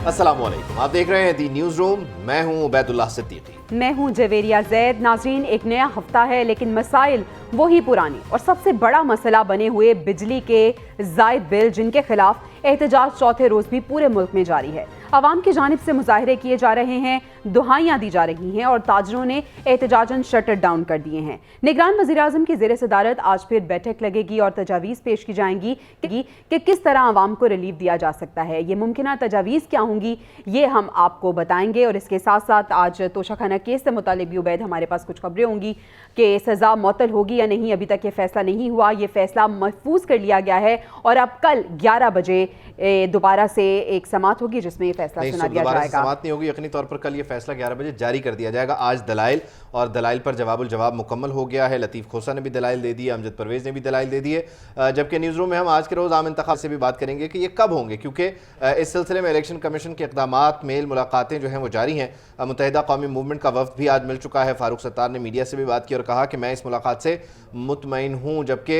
अस्सलाम वालेकुम, आप देख रहे हैं दी न्यूज़ रूम। मैं हूं उबैदुल्लाह सिद्दीकी। मैं हूं जवेरिया जैद। नाज़रीन, एक नया हफ्ता है लेकिन मसाइल वही पुरानी और सबसे बड़ा मसला बने हुए बिजली के ज़ायद बिल, जिनके खिलाफ एहतजाज चौथे रोज़ भी पूरे मुल्क में जारी है। आवाम की जानिब से मुजाहरे किए जा रहे हैं, दुहाइयाँ दी जा रही हैं और ताजरों ने एहतजाजन शटर डाउन कर दिए हैं। निगरान वज़ीर-ए-आज़म की ज़ेर सदारत आज फिर बैठक लगेगी और तजावीज़ पेश की जाएंगी कि किस तरह आवाम को रिलीफ दिया जा सकता है। ये मुमकिन तजावीज़ क्या होंगी, ये हम आपको बताएंगे। और इसके साथ साथ आज तोशाखाना केस से मुतालिक भी उबैद हमारे पास कुछ खबरें होंगी कि सज़ा मुअत्तल होगी या नहीं। अभी तक ये फैसला नहीं हुआ, ये फैसला महफूज कर लिया गया है और अब कल 11 बजे दोबारा से एक समाअत होगी जिसमें ये फैसला सुना दिया जाएगा। समाअत नहीं होगी, यकीनी तौर पर कल ये फैसला 11 बजे जारी कर दिया जाएगा। आज दलाइल और दलाइल पर जवाबुल जवाब मुकम्मल हो गया है। लतीफ़ खोसा ने भी दलाइल दे दिए, अमजद परवेज़ ने भी दलाइल दे दिए। जबकि न्यूज़ रूम में हम आज के रोज़ आम इंतखाब से भी बात करेंगे कि ये कब होंगे, क्योंकि इस सिलसिले में इलेक्शन कमीशन के इक़दामात, मेल मुलाकातें जो हैं वो जारी हैं। मुत्तहिदा कौमी मूवमेंट का वफ़द भी आज मिल चुका है। फ़ारूक सत्तार ने मीडिया से भी बात की और कहा कि मैं इस मुलाकात से मुतमईन हूँ। जबकि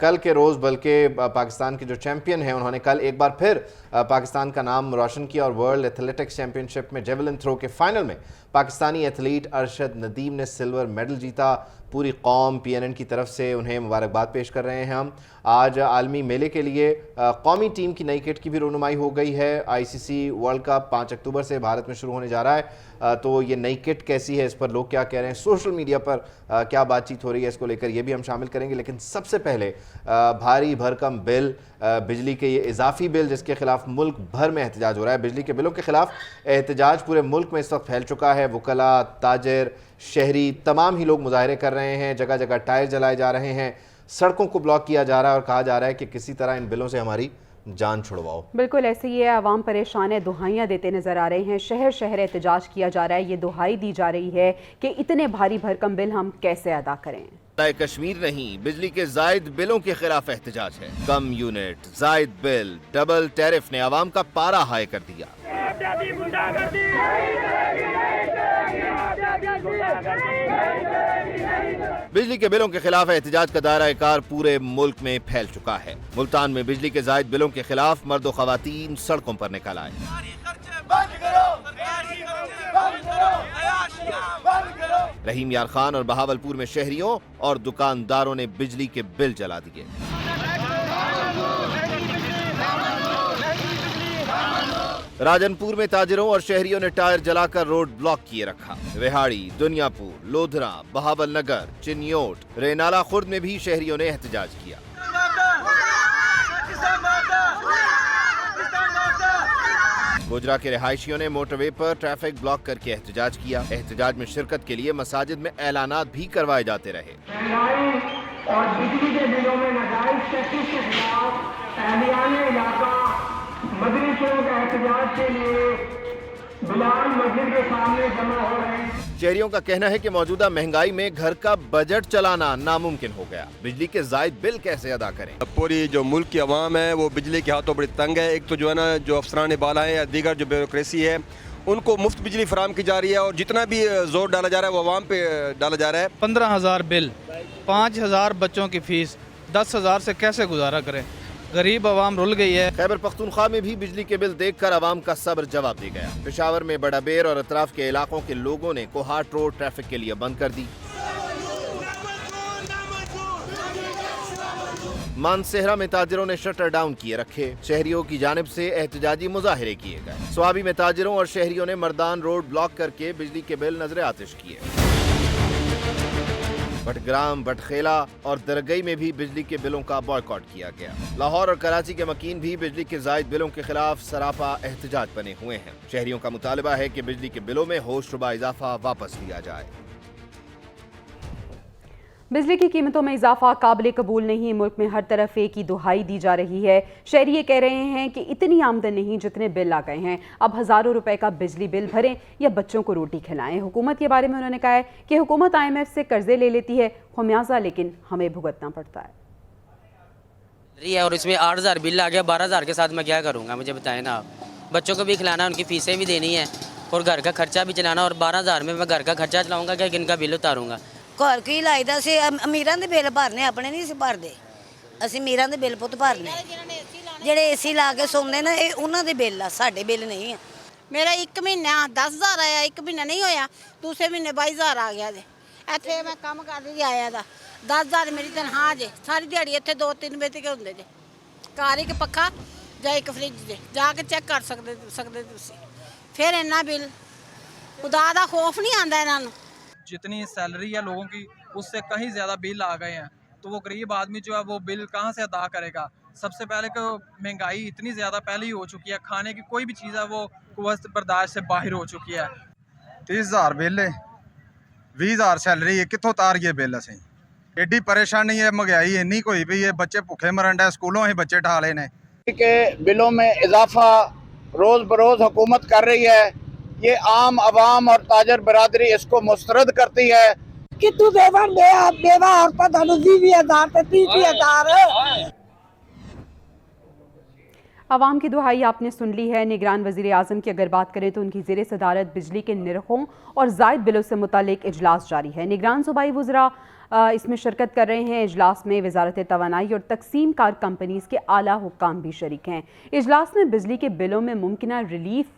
कल के रोज़ बल्कि पाकिस्तान के जो चैम्पियन हैं उन्होंने कल एक बार फिर पाकिस्तान का नाम रोशन किया और वर्ल्ड एथलेटिक्स चैम्पियनशिप में जेवलिन थ्रो के फाइनल में पाकिस्तानी एथलीट अरशद नदीम ने सिल्वर मेडल जीता। पूरी कौम PNN की तरफ से उन्हें मुबारकबाद पेश कर रहे हैं। हम आज आलमी मेले के लिए कौमी टीम की नई किट की भी रौनुमाई हो गई है। ICC वर्ल्ड कप 5 अक्टूबर से भारत में शुरू होने जा रहा है। तो ये नई किट कैसी है, इस पर लोग क्या कह रहे हैं, सोशल मीडिया पर क्या बातचीत हो रही है, इसको लेकर ये भी हम शामिल करेंगे। लेकिन सबसे पहले भारी भरकम बिल, बिजली के ये इजाफी बिल जिसके खिलाफ मुल्क भर में एहतजाज हो रहा है। बिजली के बिलों के खिलाफ एहतजाज पूरे मुल्क में इस वक्त फैल चुका है। वकला, ताजर, शहरी तमाम ही लोग मुजाहरे कर रहे हैं। जगह जगह टायर जलाए जा रहे हैं, सड़कों को ब्लॉक किया जा रहा है और कहा जा रहा है कि किसी तरह इन बिलों से हमारी जान छुड़वाओ। बिल्कुल ऐसे ही है, आवाम परेशान है, दुहाइयाँ देते नजर आ रहे हैं। शहर शहर एहतजाज किया जा रहा है, ये दुहाई दी जा रही है कि इतने भारी भरकम बिल हम कैसे अदा करें। कश्मीर नहीं, बिजली के जायद बिलों के खिलाफ एहतजाज है। कम यूनिट, जायद बिल, डबल टैरिफ ने आवाम का पारा हाई कर दिया। बिजली के बिलों के खिलाफ एहतजाज का दायरा कार पूरे मुल्क में फैल चुका है। मुल्तान में बिजली के जायद बिलों के खिलाफ मर्द व खवातीन सड़कों पर निकल आए। रहीम यार खान और बहावलपुर में शहरियों और दुकानदारों ने बिजली के बिल जला दिए। राजनपुर में ताजिरों और शहरियों ने टायर जलाकर रोड ब्लॉक किए रखा। रेहाड़ी, दुनियापुर, लोधरा, बहावल नगर, चिन्योट, रेनाला खुर्द में भी शहरियों ने एहतजाज किया। गुजरा के रिहायशियों ने मोटरवे पर ट्रैफिक ब्लॉक करके एहतजाज किया। एहतजाज में शिरकत के लिए मसाजिद में ऐलानात भी करवाए जाते रहे। और बिजली के बिलों में नाजायज टैक्सेस के खिलाफ अहलियाने इलाका मदनी चौक एहतजाज के लिए बिलाल मस्जिद के सामने जमा हो रहे हैं। शहरियों का कहना है कि मौजूदा महंगाई में घर का बजट चलाना नामुमकिन हो गया। बिजली के जायद बिल कैसे अदा करें। पूरी जो मुल्क की आवाम है वो बिजली के हाथों बड़ी तंग है। एक तो जो है ना, जो अफसरान बाला है या दीगर जो ब्यूरोक्रेसी है, उनको मुफ्त बिजली फराम की जा रही है और जितना भी जोर डाला जा रहा है वो आवाम पे डाला जा रहा है। 15,000 बिल, 5,000 बच्चों की फीस, 10,000 से कैसे गुजारा करें। गरीब आवाम रुल गई है। खैबर पख्तूनख्वा में भी बिजली के बिल देखकर आवाम का सब्र जवाब दे गया। पेशावर में बड़ाबेर और अतराफ के इलाकों के लोगों ने कोहाट रोड ट्रैफिक के लिए बंद कर दी। मानसेहरा में ताजिरों ने शटर डाउन किए रखे। शहरियों की जानिब से एहतजाजी मुजाहरे किए गए। स्वाबी में ताजिरों और शहरियों ने मर्दान रोड ब्लॉक करके बिजली के बिल नजर आतिश किए। बटग्राम, बटखेला और दरगई में भी बिजली के बिलों का बॉयकॉट किया गया। लाहौर और कराची के मकीन भी बिजली के जायद बिलों के खिलाफ सरापा एहतजाज बने हुए हैं। शहरियों का मुतालबा है कि बिजली के बिलों में होशरुबा इजाफा वापस लिया जाए। बिजली की कीमतों में इजाफा काबिल कबूल नहीं। मुल्क में हर तरफ एक ही दुहाई दी जा रही है। शहरी ये कह रहे हैं कि इतनी आमदन नहीं जितने बिल आ गए हैं। अब हज़ारों रुपए का बिजली बिल भरें या बच्चों को रोटी खिलाएं। हुकूमत के बारे में उन्होंने कहा है कि हुकूमत IMF से कर्जे ले लेती है, खमियाजा लेकिन हमें भुगतना पड़ता है। और इसमें 8,000 बिल आ गया, 12,000 के साथ मैं क्या करूँगा, मुझे बताएं ना आप। बच्चों को भी खिलाना, उनकी फीसें भी देनी है और घर का खर्चा भी चलाना। और 12,000 में मैं घर का खर्चा चलाऊँगा क्या, किन का बिल उतारूँगा। घर की लाइदा से अमीरां दे बिल भरने, अपने नहीं भरते। ਅਸੀਂ ਅਮੀਰਾਂ ਦੇ ਬਿੱਲ ਪੁੱਤ ਭਰਨੇ ਜਿਹੜੇ ਏਸੀ ਲਾ ਕੇ ਸੌਂਦੇ ਨੇ ਇਹ ਉਹਨਾਂ ਦੇ ਬਿੱਲ ਆ, ਸਾਡੇ ਬਿੱਲ ਨਹੀਂ ਆ। ਮੇਰਾ 1 ਮਹੀਨਾ 10,000 ਆਇਆ, 1 ਮਹੀਨਾ ਨਹੀਂ ਹੋਇਆ, ਦੂਸਰੇ ਮਹੀਨੇ 22,000 ਆ ਗਿਆ ਜੇ। ਇੱਥੇ ਮੈਂ ਕੰਮ ਕਰਦੀ ਸੀ ਆਇਆ ਦਾ 10,000 ਮੇਰੀ ਤਨਖਾਹ ਜੇ। ਸਾਰੀ ਦਿਹਾੜੀ ਇੱਥੇ 2-3 ਵਜੇ ਤੱਕ ਹੁੰਦੇ ਜੇ। ਘਰ ਇੱਕ ਪੱਖਾ ਜਾਂ ਇੱਕ ਫ੍ਰਿਜ ਜੇ, ਜਾ ਕੇ ਚੈੱਕ ਕਰ ਸਕਦੇ ਤੁਸੀਂ। ਫਿਰ ਇੰਨਾ ਬਿੱਲ, खुदा का खौफ नहीं आता इन्हों। जितनी सैलरी है लोगों की उससे कहीं ज़्यादा बिल आ गए हैं, तो वो गरीब आदमी जो है वो बिल कहाँ से अदा करेगा। सबसे पहले तो महंगाई इतनी ज़्यादा पहले ही हो चुकी है, खाने की कोई भी चीज़ है वो कुव्वत बर्दाश्त से बाहर हो चुकी है। 30,000 बिल है, 20,000 सैलरी है, कितों तारिए बिल असें। एडी परेशानी है, महंगाई इन्नी कोई भी है, बच्चे भुखे मरन डे, स्कूलों ही बच्चे ढाले ने के बिलों में इजाफा रोज़ बरोज़ हुकूमत कर रही है। ये आम आवाम और ताजर बरादरी इसको मुस्तरद करती है कि तू बेवा औरत 20,000 से 30,000। आवाम की दुहाई आपने सुन ली है। निगरान वज़ीर आज़म की अगर बात करें तो उनकी ज़ेर सदारत बिजली के निरखों और ज़ायद बिलों से मुतालिक इजलास जारी है। निगरान सूबाई वज़रा इसमें शिरकत कर रहे हैं। इजलास में वजारत तवानाई और तकसीम कार कंपनीज़ के आला हुक्काम भी शरीक हैं। इजलास में बिजली के बिलों में मुमकिना रिलीफ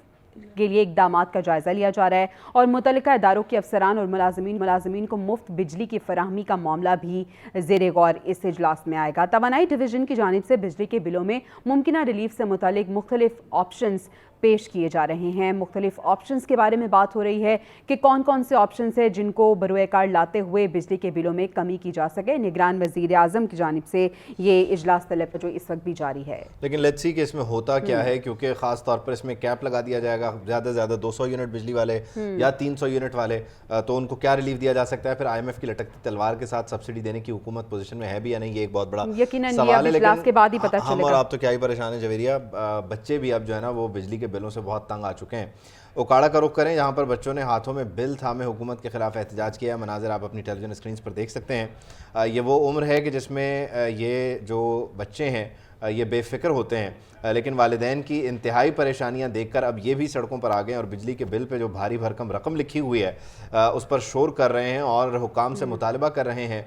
के लिए इक़दामात का जायज़ा लिया जा रहा है और मुतल्लिका इदारों के अफसरान और मुलाजमीन को मुफ्त बिजली की फराहमी का मामला भी ज़ेर गौर इस इजलास में आएगा। तवानाई डिवीज़न की जानिब से बिजली के बिलों में मुमकिना रिलीफ से मुतालिक मुख्तलिफ ऑप्शंस पेश किए जा रहे हैं। मुख्तलिफ ऑप्शंस के बारे में बात हो रही है कि कौन कौन से ऑप्शंस हैं जिनको बरोए कार लाते हुए बिजली के बिलों में कमी की जा सके। निगरान वज़ीर आज़म की जानिब से ये इजलास तलब जो इस वक्त भी जारी है। लेकिन लेट्स सी कि इसमें होता क्या है, क्योंकि ख़ास तौर पर इसमें कैप लगा दिया जाएगा, ज़्यादा से ज़्यादा 200 यूनिट बिजली वाले या 300 यूनिट वाले, तो उनको क्या रिलीफ दिया जा सकता है। फिर IMF की लटकती तलवार के साथ सब्सिडी देने की हुकूमत पोजीशन में है भी या नहीं, ये एक बहुत बड़ा सवाल है। लेकिन के बाद ही पता हम और आप तो क्या ही परेशान है जवेरिया, बच्चे भी अब जो है ना वो बिजली के बिलों से बहुत तंग आ चुके हैं। उकाड़ा का रुख करें, यहाँ पर बच्चों ने हाथों में बिल थामे हुकूमत के खिलाफ एहतजाज किया है। मनाज़िर आप अपनी टेलीविज़न स्क्रीन पर देख सकते हैं। ये वो उम्र है कि जिसमें ये जो बच्चे हैं ये बेफ़िक्र होते हैं, लेकिन वालिदैन की इंतहाई परेशानियां देखकर अब ये भी सड़कों पर आ गए और बिजली के बिल पे जो भारी भरकम रकम लिखी हुई है उस पर शोर कर रहे हैं और हुकाम से मुतालबा कर रहे हैं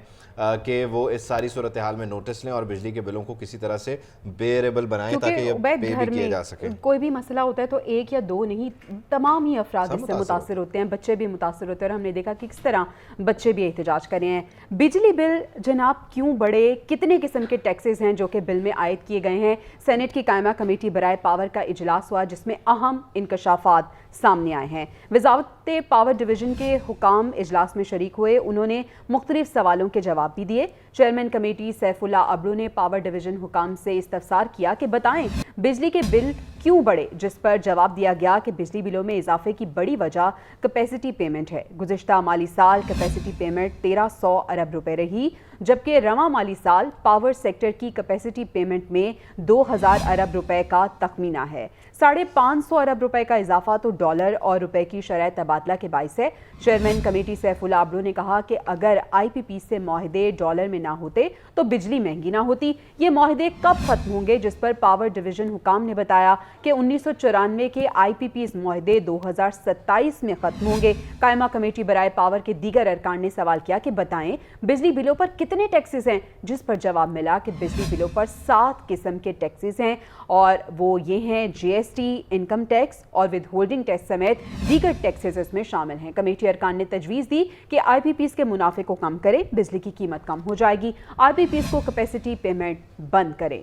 कि वो इस सारी सूरत हाल में नोटिस लें और बिजली के बिलों को किसी तरह से बेरेबल बनाएं ताकि ये पे भी किया जा सके। कोई भी मसला होता है तो एक या दो नहीं, तमाम ही अफराद इससे मुतासिर होते हैं, बच्चे भी मुतासिर होते हैं और हमने देखा कि किस तरह बच्चे भी एहतजाज कर रहे हैं। बिजली बिल जनाब क्यों बढ़े, कितने किस्म के टैक्सेस हैं जो कि बिल में आयद किए गए हैं। सेनेट की कायमा कमेटी बराए पावर का इजलास हुआ जिसमें अहम इंकशाफात सामने आए हैं। वजारत पावर डिवीज़न के हुकाम इजलास में शरीक हुए, उन्होंने मुख्तलिफ सवालों के जवाब भी दिए। चेयरमैन कमेटी सैफुल्ला अबरू ने पावर डिवीज़न हुकाम से इस्तफसार किया कि बताएं बिजली के बिल क्यों बढ़े, जिस पर जवाब दिया गया कि बिजली बिलों में इजाफे की बड़ी वजह कैपेसिटी पेमेंट है। गुज़िश्ता माली साल कैपेसिटी पेमेंट 1300 अरब रुपए रही, जबकि रवां माली साल पावर सेक्टर की कैपेसिटी पेमेंट में 2000 अरब रुपए का तखमीना है। 550 अरब रुपए का इजाफा तो डॉलर और रुपए की शरह तबादला के बाइस है। चेयरमैन कमेटी सैफुल्ला अबरू ने कहा कि अगर IPP से माहिदे डॉलर में ना होते तो बिजली महंगी ना होती। ये माहिदे कब खत्म होंगे, जिस पर पावर डिवीज़न हुकाम ने बताया कि 1994 के IPP माहिदे 2027 में खत्म होंगे। कायमा कमेटी बराए पावर के दीगर अरकान ने सवाल किया कि बताएं बिजली बिलों पर कितने टैक्सेस हैं, जिस पर जवाब मिला कि बिजली बिलों पर 7 किस्म के टैक्सेस हैं और वो ये हैं GST, इनकम टैक्स और विद होल्डिंग टैक्स समेत दीगर टैक्सेस इसमें शामिल हैं। कमेटी अरकान ने तजवीज़ दी कि IPPs के मुनाफे को कम करें, बिजली की कीमत कम हो जाएगी, IPPs को कैपेसिटी पेमेंट बंद करें।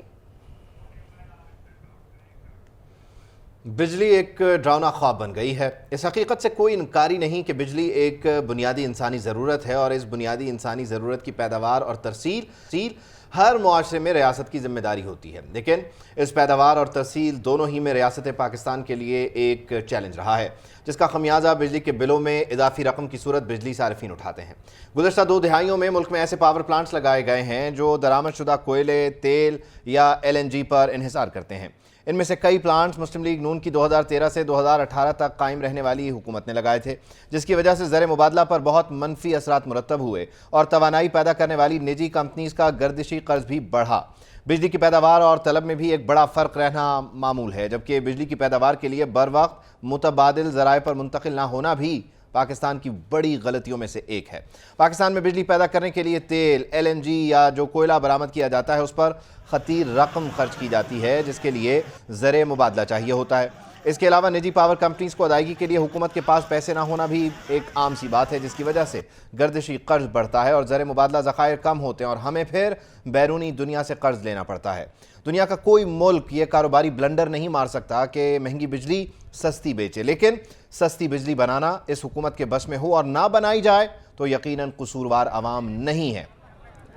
बिजली एक डरावना ख्वाब बन गई है। इस हकीकत से कोई इनकारी नहीं कि बिजली एक बुनियादी इंसानी ज़रूरत है और इस बुनियादी इंसानी ज़रूरत की पैदावार और तरसील हर मुआशरे में रियासत की ज़िम्मेदारी होती है। लेकिन इस पैदावार और तरसील दोनों ही में रियासत पाकिस्तान के लिए एक चैलेंज रहा है, जिसका खमियाजा बिजली के बिलों में इजाफी रकम की सूरत बिजली सारिफीन उठाते हैं। गुज़श्ता 2 दिहाइयों में मुल्क में ऐसे पावर प्लांट्स लगाए गए हैं जो दरामदशुदा कोयले, तेल या LNG पर इन्हिसार करते हैं। इनमें से कई प्लांट्स मुस्लिम लीग नून की 2013 से 2018 तक कायम रहने वाली हुकूमत ने लगाए थे, जिसकी वजह से ज़र मुबादला पर बहुत मनफी असरात मुरतब हुए और तवानाई पैदा करने वाली निजी कंपनीज़ का गर्दिशी कर्ज भी बढ़ा। बिजली की पैदावार और तलब में भी एक बड़ा फ़र्क रहना मामूल है, जबकि बिजली की पैदावार के लिए बर वक्त मुतबादिल ज़राए पर मुंतकिल ना होना भी पाकिस्तान की बड़ी गलतियों में से एक है। पाकिस्तान में बिजली पैदा करने के लिए तेल, LNG या जो कोयला बरामद किया जाता है उस पर खतीर रकम खर्च की जाती है, जिसके लिए ज़र मुबादला चाहिए होता है। इसके अलावा निजी पावर कंपनीज को अदायगी के लिए हुकूमत के पास पैसे ना होना भी एक आम सी बात है, जिसकी वजह से गर्दिशी कर्ज बढ़ता है और ज़र मुबादला ज़खायर कम होते हैं और हमें फिर बैरूनी दुनिया से कर्ज लेना पड़ता है। दुनिया का कोई मुल्क ये कारोबारी ब्लंडर नहीं मार सकता कि महंगी बिजली सस्ती बेचे, लेकिन सस्ती बिजली बनाना इस हुकूमत के बस में हो और ना बनाई जाए तो यकीनन कसूरवार अवाम नहीं है।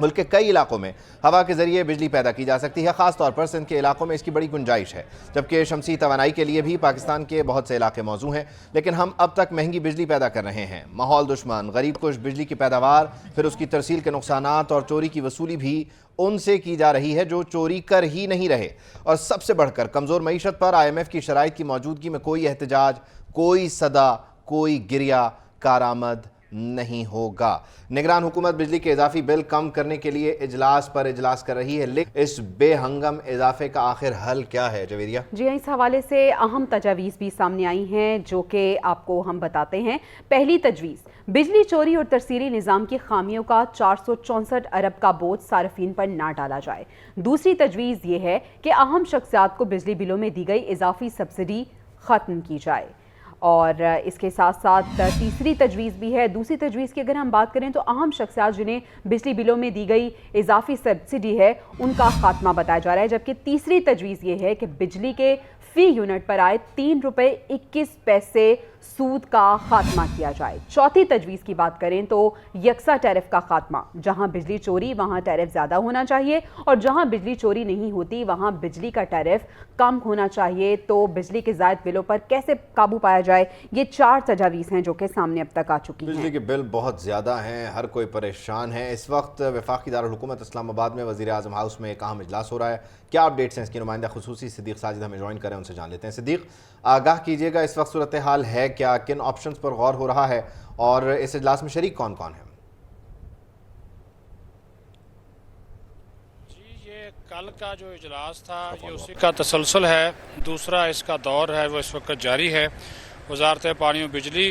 मुल्क के कई इलाकों में हवा के ज़रिए बिजली पैदा की जा सकती है, ख़ास तौर पर सिंध के इलाकों में इसकी बड़ी गुंजाइश है, जबकि शमसी तवानाई के लिए भी पाकिस्तान के बहुत से इलाके मौजू हैं। लेकिन हम अब तक महंगी बिजली पैदा कर रहे हैं। माहौल दुश्मन, गरीब कुश बिजली की पैदावार, फिर उसकी तरसील के नुकसानात और चोरी की वसूली भी उनसे की जा रही है जो चोरी कर ही नहीं रहे। और सबसे बढ़कर कमज़ोर मईशत पर IMF की शराइत की मौजूदगी में कोई एहतजाज, कोई सदा, कोई गिरिया कारामद नहीं होगा। निगरान हुकूमत बिजली के इजाफी बिल कम करने के लिए इजलास पर इजलास कर रही है, लेकिन इस बेहंगम इजाफे का आखिर हल क्या है? जवेरिया जी, इस हवाले से अहम तजावीज़ भी सामने आई हैं जो कि आपको हम बताते हैं। पहली तजवीज़, बिजली चोरी और तरसीली निज़ाम की खामियों का 464 अरब का बोझ सार्फिन पर ना डाला जाए। दूसरी तजवीज़ ये है कि अहम शख्सियात को बिजली बिलों में दी गई इजाफी सब्सिडी ख़त्म की जाए। और इसके साथ साथ तीसरी तजवीज़ भी है। दूसरी तजवीज़ की अगर हम बात करें तो अहम शख्सियात जिन्हें बिजली बिलों में दी गई इजाफी सब्सिडी है उनका खात्मा बताया जा रहा है, जबकि तीसरी तजवीज़ ये है कि बिजली के फ़ी यूनिट पर आए 3 रुपये 21 पैसे सूद का खात्मा किया जाए। चौथी तजवीज़ की बात करें तो यकसा टैरिफ का खात्मा, जहां बिजली चोरी वहां टैरिफ ज़्यादा होना चाहिए और जहां बिजली चोरी नहीं होती वहां बिजली का टैरिफ कम होना चाहिए। तो बिजली के ज़ायद बिलों पर कैसे काबू पाया जाए, ये 4 तजावीज़ हैं जो कि सामने अब तक आ चुकी हैं। बिजली के बिल बहुत ज़्यादा हैं, हर कोई परेशान है। इस वक्त वफाकी दारुल हुकूमत इस्लामाबाद में वज़ीर आज़म हाउस में एक अहम इजलास हो रहा है। क्या अपडेट्स हैं इसकी नुमाइंदा खुसूसी सिद्दीक साजिद हमें ज्वाइन करें, उनसे जान लेते हैं। सिद्दीक, आगाह कीजिएगा, इस वक्त सूरत हाल है क्या, किन ऑप्शंस पर गौर हो रहा है और इस इजलास में शरीक कौन कौन है? जी, ये कल का जो इजलास था ये उसी का तसलसल है। दूसरा इसका दौर है वो इस वक्त जारी है। वजारत पानी और बिजली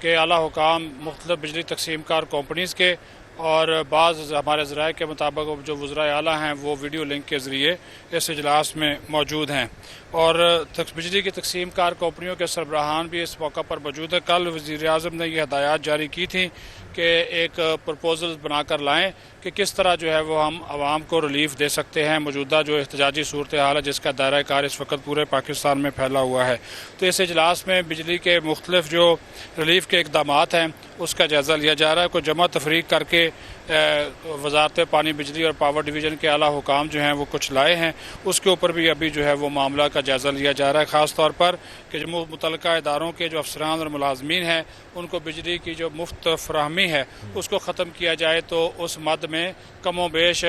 के आला हुकाम, मुख्तलिफ बिजली तकसीम कार कंपनीज़ के और बाज़ हमारे ज़राए के मुताबिक जो वज़राए आला हैं वो वीडियो लिंक के ज़रिए इस इजलास में मौजूद हैं और बिजली की तकसीम कार कंपनियों के सरबराहान भी इस मौका पर मौजूद है। कल वज़ीर आज़म ने ये हदायत जारी की थी कि एक प्रपोज़ल बनाकर लाएं कि किस तरह जो है वो हम आवाम को रिलीफ दे सकते हैं मौजूदा जो एहतजाजी सूरत हाल है जिसका दायरा कार इस वक्त पूरे पाकिस्तान में फैला हुआ है। तो इस इजलास में बिजली के मुख्तलिफ जो रिलीफ के इक़दाम हैं उसका जायज़ा लिया जा रहा है। कोई जमा तफरीक करके वजारत पानी, बिजली और पावर डिवीज़न के आला हुकाम जो हैं वो कुछ लाए हैं, उसके ऊपर भी अभी जो है वो मामला का जायज़ा लिया जा रहा है। ख़ास तौर पर कि जो मुतल्लिका इदारों के जो अफसरान और मुलाजमीन हैं उनको बिजली की जो मुफ्त फराहमी है उसको ख़त्म किया जाए तो उस मद में कमो बेश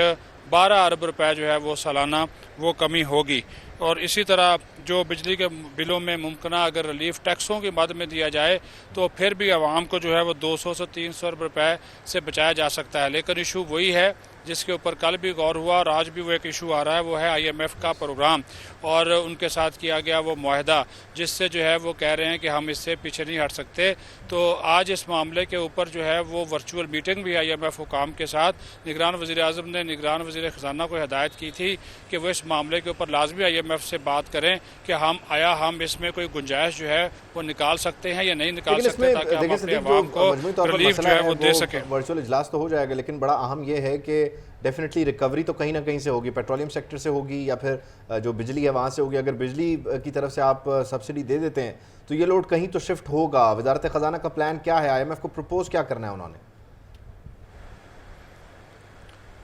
12 अरब रुपए जो है वो सालाना वो कमी होगी। और इसी तरह जो बिजली के बिलों में मुमकिना अगर रिलीफ टैक्सों की मद में दिया जाए तो फिर भी आवाम को जो है वो 200 से 300 रुपए से बचाया जा सकता है। लेकिन इशू वही है जिसके ऊपर कल भी गौर हुआ और आज भी वो एक इशू आ रहा है, वो है IMF का प्रोग्राम और उनके साथ किया गया वो मुआहदा जिससे जो है वो कह रहे हैं कि हम इससे पीछे नहीं हट सकते। तो आज इस मामले के ऊपर जो है वो वर्चुअल मीटिंग भी IMF हुकाम के साथ निगरान वज़ीर आज़म ने निगरान वज़ीर ख़जाना को हिदायत की थी कि वो इस मामले के ऊपर लाजमी IMF से बात करें कि हम इसमें कोई गुंजाइश जो है वो निकाल सकते हैं या नहीं निकाल सकते ताकि हम अपने आवाम को रिलीफ जो है वो दे सकें। वर्चुअल इजलास तो हो जाएगा लेकिन बड़ा अहम ये है कि डेफिनेटली रिकवरी तो कहीं ना कहीं से होगी, पेट्रोलियम सेक्टर से होगी या फिर जो बिजली है वहाँ से होगी। अगर बिजली की तरफ से आप सब्सिडी दे देते हैं तो ये लोड कहीं तो शिफ्ट होगा। वजारत ख़जाना का प्लान क्या है, IMF को प्रपोज क्या करना है उन्होंने?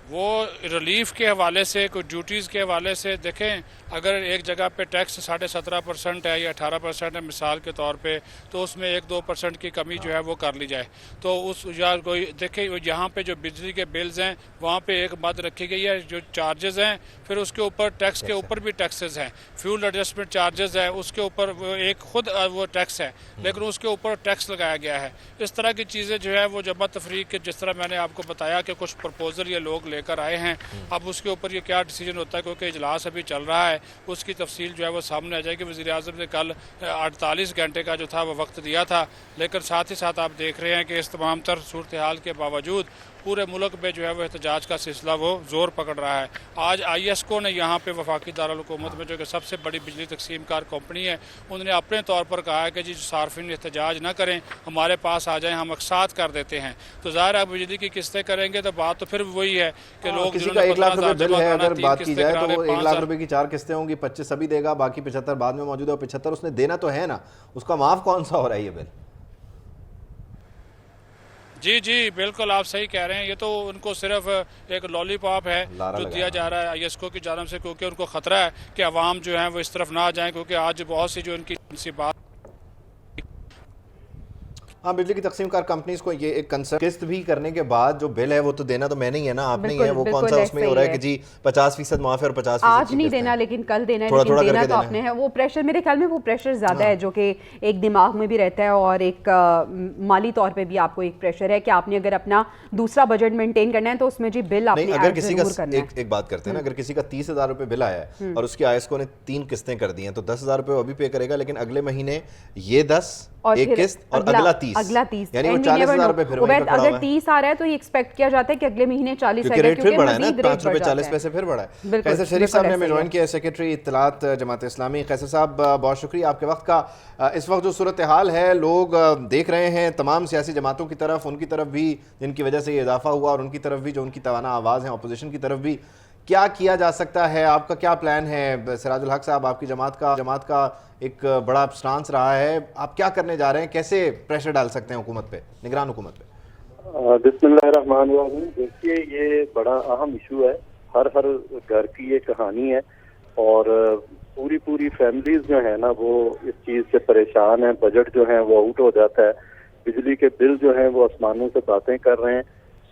वो रिलीफ के हवाले से, कुछ ड्यूटीज़ के हवाले से देखें, अगर एक जगह पे टैक्स 17.5% है या 18% है मिसाल के तौर पे, तो उसमें 1-2% की कमी जो है वो कर ली जाए। तो उस या कोई देखें यहाँ पे जो बिजली के बिल्स हैं वहाँ पे एक मद रखी गई है, जो चार्जेस हैं फिर उसके ऊपर टैक्स के ऊपर भी टैक्सेस हैं, फ्यूल एडजस्टमेंट चार्जेस है उसके ऊपर एक खुद वो टैक्स है लेकिन उसके ऊपर टैक्स लगाया गया है। इस तरह की चीज़ें जो है वो जमा तफरीक के, जिस तरह मैंने आपको बताया कि कुछ प्रपोजल ये लोग ले लेकर आए हैं। अब उसके ऊपर ये क्या डिसीजन होता है, क्योंकि इजलास अभी चल रहा है, उसकी तफसील जो है वो सामने आ जाएगी। वज़ीर-ए-आज़म ने कल 48 घंटे का जो था वो वक्त दिया था, लेकिन साथ ही साथ आप देख रहे हैं कि इस तमाम तर सूरत हाल के बावजूद पूरे मुल्क में जो है वो एहतजाज का सिलसिला वो ज़ोर पकड़ रहा है। आज IESCO ने यहाँ पे वफाकी दारुल हुकूमत में जो कि सबसे बड़ी बिजली तकसीम कार कंपनी है, उन्होंने अपने तौर पर कहा है कि जी सार्फिन एहतजाज ना करें, हमारे पास आ जाएं, हम अकसात कर देते हैं। तो ज़ाहिर है बिजली की किस्तें करेंगे तो बात तो फिर वही है कि लोग किसी का 1 लाख रुपए बिल है, अगर बात की जाए तो वो 1 लाख रुपए की 4 किस्तें होंगी, 25 अभी देगा, बाकी 75 बाद में मौजूद है, और 75 उसने देना तो है ना, उसका माफ कौन सा हो रहा है ये बिल? जी जी बिल्कुल आप सही कह रहे हैं। ये तो उनको सिर्फ एक लॉलीपॉप है जो दिया जा रहा है IESCO की जानब से, क्योंकि उनको ख़तरा है कि अवाम जो है वो इस तरफ ना आ जाएं, क्योंकि आज बहुत सी जो इनकी बात। हाँ, बिजली की तकसीम कार कंपनीज को ये एक कंसर्न, किस्त भी करने के बाद जो बिल है वो तो देना तो मैं नहीं है ना, आप नहीं है, वो कौन सा उसमें हो रहा है कि जी 50% माफ है और 50% आज नहीं देना लेकिन कल देना है, लेकिन देना तो आपने है। वो प्रेशर, मेरे ख्याल में वो प्रेशर ज्यादा है जो कि एक दिमाग में भी रहता है, और एक माली तौर पे भी आपको एक प्रेशर है कि आपने अगर अपना दूसरा बजट मेंटेन करना है तो उसमें जी बिल आपने अगर किसी का एक बात करते हैं ना, अगर किसी का 30,000 रुपए बिल आया है और उसकी IESCO ने 3 किस्तें कर दी हैं तो 10,000 रुपए वो अभी पे करेगा, लेकिन अगले महीने ये 10 एक किस्त और अगला 30 यानी वो 40,000 रुपए फिर वहीं पे खड़ा हुआ है। अगर 30 आ रहा है तो ये एक्सपेक्ट किया जाता है कि अगले महीने 40 आएगा, रेट फिर बढ़ा है ना, 5 रुपए 40 पैसे फिर बढ़ा है। कैसर शरीफ साहब ने हमें ज्वाइन किया, सेक्रेटरी इत्तलात जमात इस्लामी। कैसर साहब बहुत शुक्रिया आपके वक्त का। इस वक्त जो सूरत हाल है, लोग देख रहे हैं तमाम सियासी जमातों की तरफ, उनकी तरफ भी जिनकी वजह से ये इजाफा हुआ, और उनकी तरफ भी जो उनकी तवाना आवाज़ है अपोजिशन की तरफ भी, क्या किया जा सकता है? आपका क्या प्लान है? सिराजुल हक साहब, आपकी जमात का एक बड़ा स्टांस रहा है, आप क्या करने जा रहे हैं? कैसे प्रेशर डाल सकते हैं हुकूमत पे, निगरान हुकूमत पे? बिस्मिल्लाहिर्रहमानिर्रहीम। देखिए, ये बड़ा अहम इशू है, हर घर की ये कहानी है, और पूरी फैमिलीज जो है ना वो इस चीज़ से परेशान है। बजट जो है वो आउट हो जाता है, बिजली के बिल जो है वो आसमानों से बातें कर रहे हैं।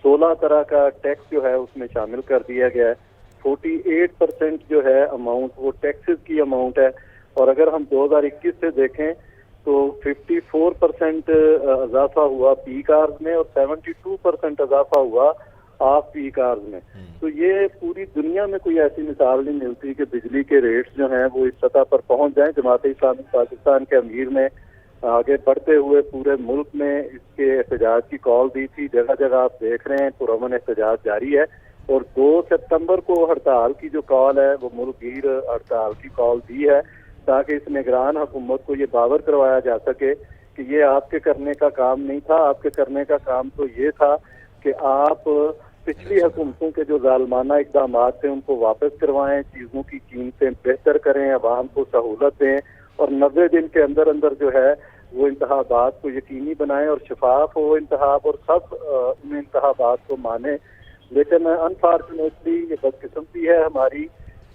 16 तरह का टैक्स जो है उसमें शामिल कर दिया गया है। 48% जो है अमाउंट वो टैक्सेस की अमाउंट है, और अगर हम 2021 से देखें तो 54% इजाफा हुआ पी कार्स में और 72% इजाफा हुआ ऑफ पी कार्स में। तो ये पूरी दुनिया में कोई ऐसी मिसाल नहीं मिलती कि बिजली के रेट्स जो हैं वो इस सतह पर पहुंच जाएं। जमात इस्लामी पाकिस्तान के अमीर ने आगे बढ़ते हुए पूरे मुल्क में इसके एहतजाज की कॉल दी थी। जगह जगह आप देख रहे हैं पुरअमन एहतजाज जारी है, और 2 सितंबर को हड़ताल की जो कॉल है वो मुल्क गिर हड़ताल की कॉल दी है, ताकि इस निगरान हुकूमत को ये बावर करवाया जा सके कि ये आपके करने का काम नहीं था। आपके करने का काम तो ये था कि आप पिछली हुकूमतों के जो जालमाना इक़दाम थे उनको वापस करवाएं, चीज़ों की कीमतें बेहतर करें, अवाम को सहूलत दें, और 90 दिन के अंदर जो है वो इंतखाबात को यकीनी बनाएं और शफाफ हो इंतखाब, और सब उन इंतखाबात को माने। लेकिन अनफॉर्चुनेटली ये बदकिस्मती है हमारी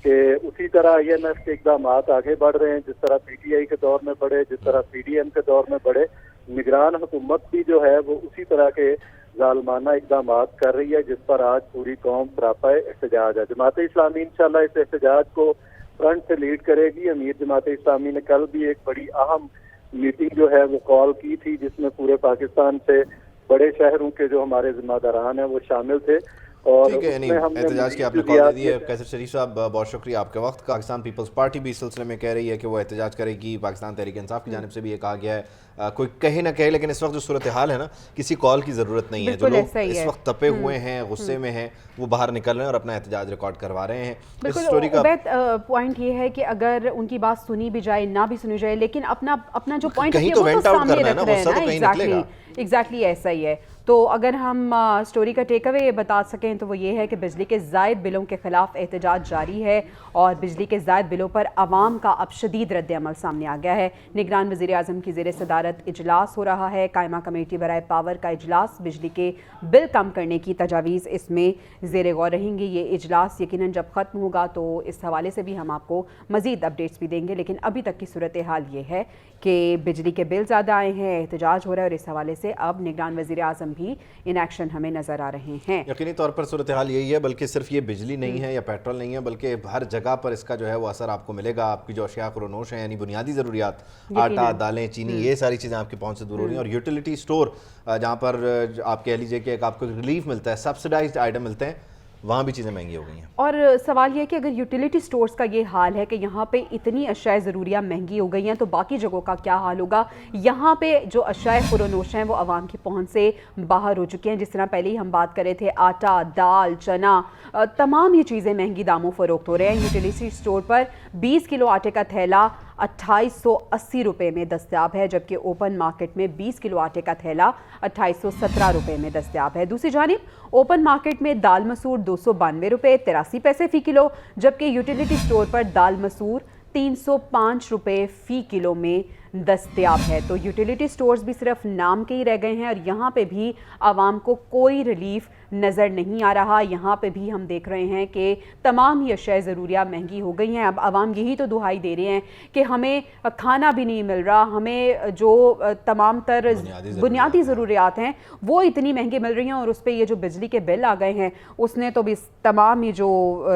कि उसी तरह IMF के इक़दाम आगे बढ़ रहे हैं, जिस तरह PTI के दौर में बढ़े, जिस तरह PDM के दौर में बढ़े। निगरान हुकूमत भी जो है वो उसी तरह के जालमाना इक़दाम कर रही है, जिस पर आज पूरी कौम सरापा एहतजाज है। जमात इस्लामी इंशाल्लाह इस एहतजाज को फ्रंट से लीड करेगी। अमीर जमात इस्लामी ने कल भी एक बड़ी अहम मीटिंग जो है वो कॉल की थी, जिसमें पूरे पाकिस्तान से बड़े शहरों के जो हमारे जिम्मेदारान हैं वो शामिल थे। और ठीक है, एहतजाज की आपने कॉल दे दी है। कैसर शरीफ साहब बहुत शुक्रिया आपके वक्त का। पाकिस्तान पीपल्स पार्टी भी इस सिलसिले में कह रही है कि वो एहतजाज करेगी। पाकिस्तान तहरीक इंसाफ की जानिब से भी ये कहा गया है, कोई कहे ना कहे, लेकिन इस वक्त जो सूरत हाल है ना, किसी कॉल की ज़रूरत नहीं है। जो लोग इस वक्त तपे हुए हैं, गुस्से में हैं, वो बाहर निकल रहे हैं और अपना एहतजाज रिकॉर्ड करवा रहे हैं। इस स्टोरी का पॉइंट ये है कि अगर उनकी बात सुनी भी जाए, ना भी सुनी जाए, लेकिन अपना जो पॉइंट कहीं तो वेंट आउट करना है ना, गुस्सा तो कहीं निकलेगा। एग्जैक्टली ऐसा ही है। तो अगर हम स्टोरी का टेक अवे बता सकें तो वो ये है कि बिजली के ज़ायद बिलों के खिलाफ एहतजाज जारी है, और बिजली के ज़ायद बिलों पर आवाम का अब शदीद रद्द-ए-अमल सामने आ गया है। निगरान वज़ीर-ए-आज़म की ज़ेर सदारत इजलास हो रहा है। कायमा कमेटी बराए पावर का इजलास, बिजली के बिल कम करने की तजावीज़ इसमें ज़ेर गौर रहेंगी। ये इजलास यकीनन जब ख़त्म होगा तो इस हवाले से भी हम आपको मज़ीद अपडेट्स भी देंगे, लेकिन अभी तक की सूरत हाल ये है कि बिजली के बिल ज़्यादा आए हैं, एहतजाज हो रहा है, और इस हवाले से अब निगरान वज़ीर-ए-आज़म भी इन एक्शन हमें नज़र आ रहे हैं। यकीनी तौर पर सूरत हाल यही है, बल्कि सिर्फ ये बिजली नहीं है या पेट्रोल नहीं है, बल्कि हर जगह पर इसका जो है वो असर आपको मिलेगा। आपकी जो अशिया खुरोनोश है, यानी बुनियादी ज़रूरियात, आटा, दालें, चीनी, ये सारी चीज़ें आपकी पहुँच से दूर हो रही हैं। और यूटिलिटी स्टोर जहाँ पर आप कह लीजिए कि एक आपको रिलीफ मिलता है, सब्सिडाइज्ड आइटम मिलते हैं, वहाँ भी चीज़ें महंगी हो गई हैं। اور سوال یہ ہے کہ اگر یوٹیلیٹی سٹورز کا یہ حال ہے کہ یہاں پہ اتنی اشیاء ضروریہ مہنگی ہو گئی ہیں تو باقی جگہوں کا کیا حال ہوگا؟ یہاں پہ جو اشیاء خورونوش ہیں وہ عوام کی پہنچ سے باہر ہو چکی ہیں. جس طرح پہلے ہی ہم بات کر رہے تھے آٹا، دال، چنا، تمام یہ چیزیں مہنگی داموں فروخت ہو رہے ہیں. یوٹیلیٹی سٹور پر 20 کلو آٹے کا تھیلا 2880 روپے میں دستیاب ہے، جبکہ اوپن مارکیٹ میں 20 کلو آٹے کا تھیلا 2817 روپے میں دستیاب ہے. دوسری جانب اوپن مارکیٹ میں دال مسور 292 روپے 83 پیسے فی کلو، جبکہ یوٹیلیٹی سٹور پر دال مسور 305 روپے فی کلو میں دستیاب ہے. تو یوٹیلیٹی سٹورز بھی صرف نام کے ہی رہ گئے ہیں اور یہاں پہ بھی عوام کو کوئی ریلیف نظر نہیں آ رہا. یہاں پہ بھی ہم دیکھ رہے ہیں کہ تمام ہی اشیاء ضروریہ مہنگی ہو گئی ہیں. اب عوام یہی تو دہائی دے رہے ہیں کہ ہمیں کھانا بھی نہیں مل رہا، ہمیں جو تمام تر بنیادی ضروریات ہیں وہ اتنی مہنگی مل رہی ہیں، اور اس پہ یہ جو بجلی کے بل آ گئے ہیں اس نے تو بھی تمام ہی جو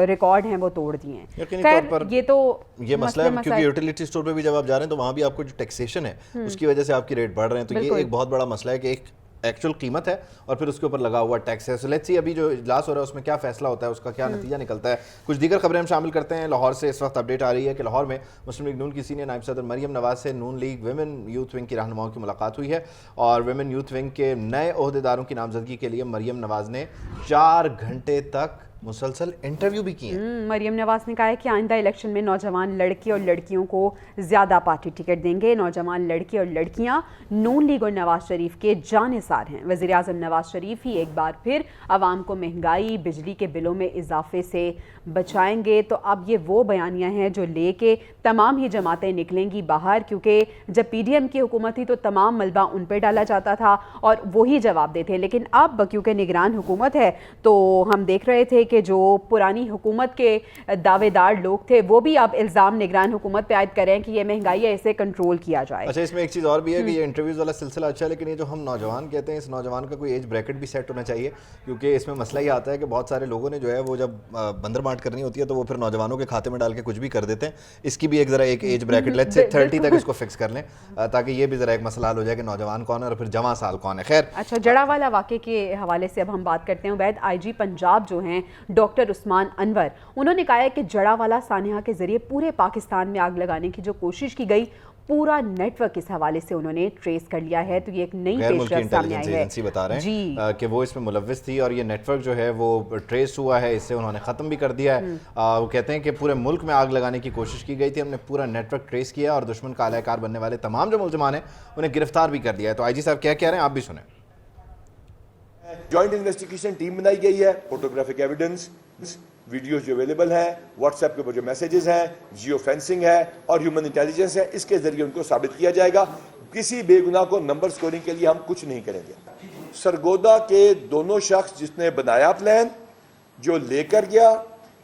ریکارڈ ہیں وہ توڑ دیے ہیں. خیر یہ تو یہ مسئلہ ہے کیونکہ یوٹیلیٹی سٹور پہ بھی جب آپ جا رہے ہیں تو وہاں بھی آپ کو جو ٹیکسیشن ہے اس کی وجہ سے آپ کی ریٹ بڑھ رہے ہیں. تو یہ ایک بہت بڑا مسئلہ ہے کہ ایک ایکچوئل قیمت ہے اور پھر اس کے اوپر لگا ہوا ٹیکس ہے. سو لیٹس سی ابھی جو اجلاس ہو رہا ہے اس میں کیا فیصلہ ہوتا ہے، اس کا کیا نتیجہ نکلتا ہے. کچھ دیگر خبریں ہم شامل کرتے ہیں. لاہور سے اس وقت اپڈیٹ آ رہی ہے کہ لاہور میں مسلم لیگ نون کی سینئر نائب صدر مریم نواز سے نون لیگ ویمن یوتھ ونگ کی رہنماؤں کی ملاقات ہوئی ہے، اور ویمن یوتھ ونگ کے نئے عہدیداروں کی نامزدگی کے لیے مریم نواز نے 4 گھنٹے تک مسلسل انٹرویو بھی کیے. مریم نواز نے کہا ہے کہ آئندہ الیکشن میں نوجوان لڑکے اور لڑکیوں کو زیادہ پارٹی ٹکٹ دیں گے. نوجوان لڑکے اور لڑکیاں نون لیگ اور نواز شریف کے جانثار ہیں. وزیر اعظم نواز شریف ہی ایک بار پھر عوام کو مہنگائی، بجلی کے بلوں میں اضافے سے بچائیں گے. تو اب یہ وہ بیانیاں ہیں جو لے کے تمام ہی جماعتیں نکلیں گی باہر، کیونکہ جب پی ڈی ایم کی حکومت تھی تو تمام ملبہ ان پہ ڈالا جاتا تھا اور وہی جواب دے تھے. لیکن اب کیونکہ نگران حکومت ہے تو ہم دیکھ رہے تھے کہ جو پرانی حکومت کے دعوے دار لوگ تھے وہ بھی اب الزام نگران حکومت پہ عائد کر رہے ہیں کہ یہ مہنگائی ہے، اسے کنٹرول کیا جائے. اچھا اس میں ایک چیز اور بھی ہے کہ یہ انٹرویوز والا سلسلہ اچھا ہے، لیکن یہ جو ہم نوجوان کہتے ہیں اس نوجوان کا کوئی ایج بریکٹ بھی سیٹ ہونا چاہیے، کیونکہ اس میں مسئلہ یہ آتا ہے کہ بہت سارے لوگوں نے جو ہے وہ جب بندر بانٹ کرنی ہوتی ہے تو وہ پھر نوجوانوں کے کھاتے میں ڈال کے کچھ بھی کر دیتے ہیں. اس کی بھی ایک ذرا ایک ایج بریکٹ لیٹ سے 30 تک اس کو فکس کر لیں تاکہ یہ بھی ذرا ایک مسئلہ حل ہو جائے کہ نوجوان کون ہے اور پھر جوان سال کون ہے. خیر اچھا جڑا والا واقعے کے حوالے سے اب ہم بات کرتے ہیں. عبید آئی جی پنجاب جو ہیں ڈاکٹر عثمان انور، انہوں نے کہا ہے کہ جڑا والا سانحہ کے ذریعے پورے پاکستان میں آگ لگانے کی جو کوشش کی گئی پورا نیٹ ورک اس حوالے سے انہوں نے ٹریس کر لیا ہے. تو یہ ایک نئی پیش رفت سامنے آئی ہے. ایجنسی بتا رہے ہیں کہ وہ اس میں ملوث تھی اور یہ نیٹ ورک جو ہے وہ ٹریس ہوا ہے، اس سے انہوں نے ختم بھی کر دیا ہے. وہ کہتے ہیں کہ پورے ملک میں آگ لگانے کی کوشش کی گئی تھی، ہم نے پورا نیٹ ورک ٹریس کیا اور دشمن کا اعلی کار بننے والے تمام جو ملزمان ہیں انہیں گرفتار بھی کر دیا ہے. تو آئی جی صاحب کیا کہہ رہے ہیں آپ بھی سنیں. جوائنٹ انویسٹیگیشن ٹیم بنائی گئی ہے، فوٹوگرافک ایویڈنس، ویڈیوز جو اویلیبل ہیں، واٹس ایپ کے اوپر جو میسیجز ہیں، جیو فینسنگ ہے اور ہیومن انٹیلیجنس ہے، اس کے ذریعے ان کو ثابت کیا جائے گا. کسی بے گناہ کو نمبر سکورنگ کے لیے ہم کچھ نہیں کریں گے. سرگودا کے دونوں شخص جس نے بنایا پلان، جو لے کر گیا،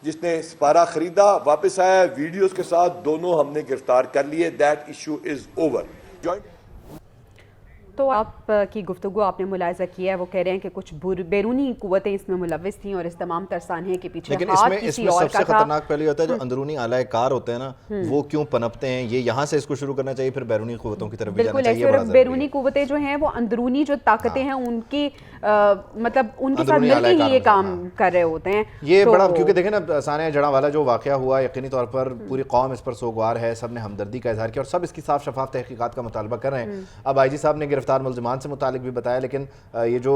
جس نے سپارہ خریدا واپس آیا ویڈیوز کے ساتھ، دونوں ہم نے گرفتار کر لیے. That issue is over. تو آپ کی گفتگو آپ نے ملاحظہ کیا ہے، وہ کہہ رہے ہیں کہ کچھ بیرونی قوتیں اس میں ملوث تھیں اور اس تمام ترسانحے کے پیچھے لیکن اس میں سب سے خطرناک پہلے ہوتا ہے جو اندرونی اعلی کار ہوتے ہیں نا وہ کیوں پنپتے ہیں. یہ یہاں سے اس کو شروع کرنا چاہیے، پھر بیرونی قوتوں کی طرف بھی جانا چاہیے. بالکل ایسے. بیرونی قوتیں جو ہیں وہ اندرونی جو طاقتیں ہیں ان کی مطلب ان کے ساتھ مل کے ہی یہ کام کر رہے ہوتے ہیں. یہ بڑا کیونکہ دیکھیں نا سانحہ جڑا والا جو واقعہ ہوا یقینی طور پر پوری قوم اس پر سوگوار ہے، سب نے ہمدردی کا اظہار کیا اور سب اس کی صاف شفاف تحقیقات کا مطالبہ کر رہے ہیں. اب آئی جی صاحب نے گرفتار ملزمان سے متعلق بھی بتایا، لیکن یہ جو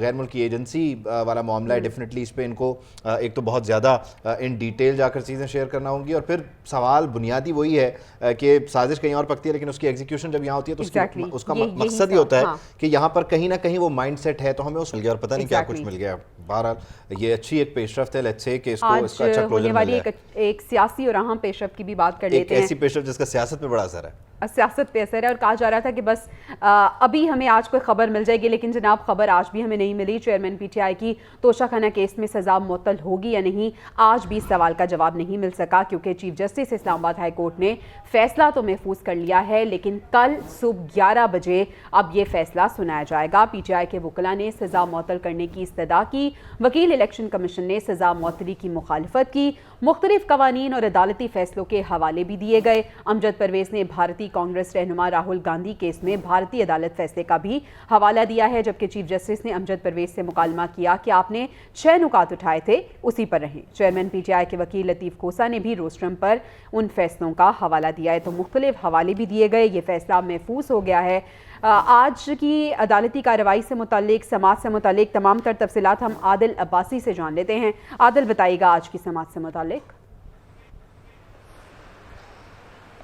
غیر ملکی ایجنسی والا معاملہ ہے ڈیفینیٹلی اس پہ ان کو ایک تو بہت زیادہ ان ڈیٹیل جا کر چیزیں شیئر کرنا ہوں گی، اور پھر سوال بنیادی وہی ہے کہ سازش کہیں اور پکتی ہے لیکن اس کی ایگزیکیوشن جب یہاں ہوتی ہے تو اس کا مقصد یہ ہوتا ہے کہ یہاں پر کہیں نہ کہیں وہ مائنڈ سیٹ ہے تو ہمیں اس مل گیا اور پتہ نہیں کیا کچھ مل گیا. بہرحال یہ اچھی ایک پیش رفت ہے. لیٹس سے کہ اس کو اس کا اچھا کلوزر مل جائے. ایک سیاسی اور اہم پیش رفت کی بھی بات کر لیتے ہیں. ایک ایسی پیش رفت جس کا سیاست پہ بڑا اثر ہے. سیاست پہ اثر ہے اور کہا جا رہا تھا کہ بس ابھی ہمیں آج کوئی خبر مل جائے گی، لیکن جناب خبر آج بھی ہمیں نہیں ملی. چیئرمین پی ٹی آئی کی توشہ خانہ کیس میں سزا معطل ہوگی یا نہیں، آج بھی سوال کا جواب نہیں مل سکا، کیونکہ چیف جسٹس اسلام آباد ہائی کورٹ نے فیصلہ تو محفوظ کر لیا ہے لیکن کل صبح 11 بجے اب یہ فیصلہ سنایا جائے گا. پی ٹی آئی کے وکلاء نے سزا معطل کرنے کی استدعا کی. وکیل الیکشن کمیشن نے سزا معطلی کی مخالفت کی. مختلف قوانین اور عدالتی فیصلوں کے حوالے بھی دیے گئے. امجد پرویز نے بھارتی कांग्रेस रहनुमा राहुल गांधी केस में भारतीय अदालत फैसले का भी हवाला दिया है, जबकि चीफ जस्टिस ने अमजद परवेज से मुकालमा किया कि आपने 6 नुकात उठाए थे, उसी पर रहें। चेयरमैन पीटीआई के वकील लतीफ़ खोसा ने भी रोस्ट्रम पर उन फैसलों का हवाला दिया है। तो मुख्तलिफ हवाले भी दिए गए। ये फैसला महफूज हो गया है। आज की अदालती कार्रवाई से मुताल्लिक, समाअत से मुताल्लिक तमाम तर तफसीलात हम आदिल अब्बासी से जान लेते हैं। आदिल, बताइएगा आज की समाअत से मुताल्लिक।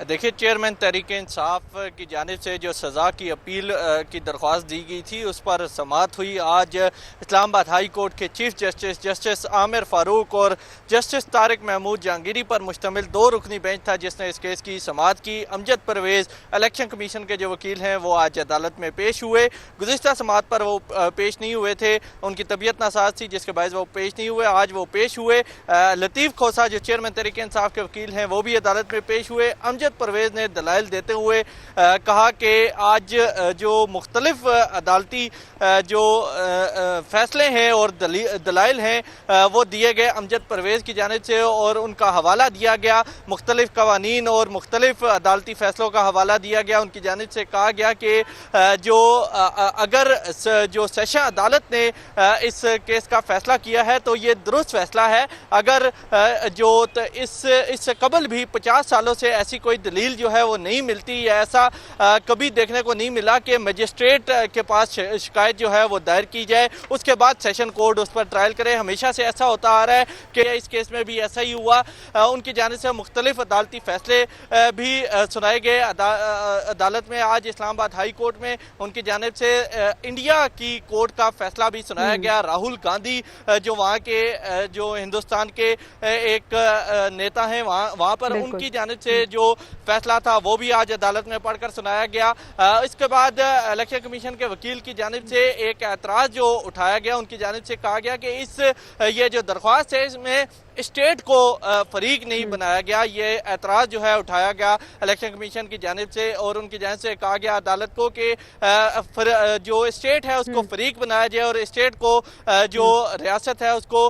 देखिए, चेयरमैन तहरीक इंसाफ की जानिब से जो सज़ा की अपील की दरख्वास्त दी गई थी उस पर समाअत हुई। आज इस्लामाबाद हाई कोर्ट के chief justice justice Aamir Farooq और जस्टिस तारिक महमूद जहांगीरी पर मुश्तमिल 2 रुकनी बेंच था जिसने इस केस की समाअत की। अमजद परवेज़ इलेक्शन कमीशन के जो वकील हैं वो आज अदालत में पेश हुए। गुज़िश्ता समाअत पर वो पेश नहीं हुए थे, उनकी तबीयत नासाज थी जिसके बायस वो पेश नहीं हुए। आज वो पेश हुए। लतीफ़ खोसा जो चेयरमैन तहरीक इंसाफ के वकील हैं वो भी अदालत में पेश हुए। अमजद परवेज़ ने दलाइल देते हुए कहा कि आज जो मुख्तलिफ अदालती जो फैसले हैं और दलाइल हैं वो दिए गए अमजद परवेज़ की जानिब से और उनका हवाला दिया गया। मुख्तलिफ कवानीन और मुख्तलिफ अदालती फैसलों का हवाला दिया गया। उनकी जानिब से कहा गया कि जो अगर जो सेशन अदालत ने इस केस का फैसला किया है तो ये दुरुस्त फैसला है। अगर जो इससे कबल भी 50 सालों से ऐसी कोई दलील जो है वो नहीं मिलती या ऐसा कभी देखने को नहीं मिला कि मजिस्ट्रेट के पास शिकायत जो है वो दायर की जाए उसके बाद सेशन कोर्ट उस पर ट्रायल करे। हमेशा से ऐसा होता आ रहा है कि इस केस में भी ऐसा ही हुआ। उनकी जानिब से मुख्तलिफ अदालती फैसले भी सुनाए गए अदालत में। आज इस्लामाबाद हाई कोर्ट में उनकी जानिब से इंडिया की कोर्ट का फैसला भी सुनाया गया। राहुल गांधी जो वहाँ के जो हिंदुस्तान के एक नेता हैं वहाँ पर उनकी जानिब से जो फैसला था वो भी आज अदालत में पढ़कर सुनाया गया। इसके बाद इलेक्शन कमीशन के वकील की जानिब से एक एतराज़ जो उठाया गया, उनकी जानिब से कहा गया कि ये जो दरख्वास्त है इसमें स्टेट को फरीक नहीं बनाया गया। ये एतराज़ जो है उठाया गया इलेक्शन कमीशन की जानिब से और उनकी जानिब से कहा गया अदालत को कि जो स्टेट है उसको फरीक बनाया जाए और स्टेट को जो रियासत है उसको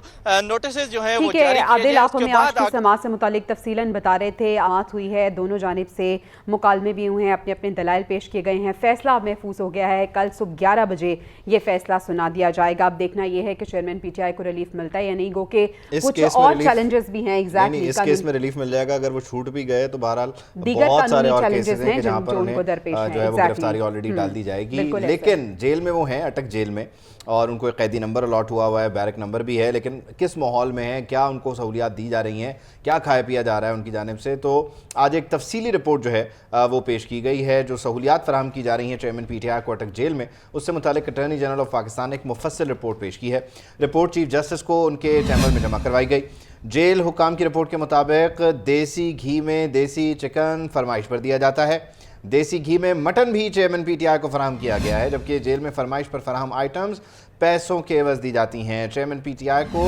नोटिस जो है वो जारी किए जाए। उसके बाद समाअत से मुतालिक तफसीलन बता रहे थे, आमात हुई है, दोनों जानिब से मुकालमे भी हुए हैं, अपने अपने दलाइल पेश किए गए हैं। फैसला महफूज हो गया है। कल सुबह 11 बजे ये फैसला सुना दिया जाएगा। अब देखना यह है कि चेयरमैन पीटीआई को रिलीफ मिलता है या नहीं, गो के कुछ और चैलेंजेस भी हैं। एग्जैक्टली इस केस में रिलीफ मिल जाएगा अगर वो छूट भी गए तो बहरहाल दीगर बहुत सारे और चैलेंजेस केसेस हैं जहां पर उनको दरपेश हैं। जो है वो गिरफ्तारी ऑलरेडी डाल दी जाएगी, लेकिन जेल में वो हैं, अटक जेल में, और उनको एक कैदी नंबर अलॉट हुआ है, बैरक नंबर भी है, लेकिन किस माहौल में है, क्या उनको सहूलियात दी जा रही हैं, क्या खाया पिया जा रहा है उनकी जानिब से, तो आज एक तफसीली रिपोर्ट जो है वो पेश की गई है। जो सहूलियात फराहम की जा रही हैं चेयरमैन पीटीआई को अटक जेल में, उससे मुतालिक अटॉर्नी जनरल ऑफ पाकिस्तान ने एक मुफस्सिल रिपोर्ट पेश की है। रिपोर्ट चीफ जस्टिस को उनके चैम्बर में जमा करवाई गई। जेल हुकाम की रिपोर्ट के मुताबिक देसी घी में देसी चिकन फरमाइश पर दिया जाता है। देसी घी में मटन भी चेयरमैन पीटीआई को फराहम किया गया है, जबकि जेल में फरमाइश पर फराहम आइटम्स पैसों के एवज दी जाती हैं। चेयरमैन पीटीआई को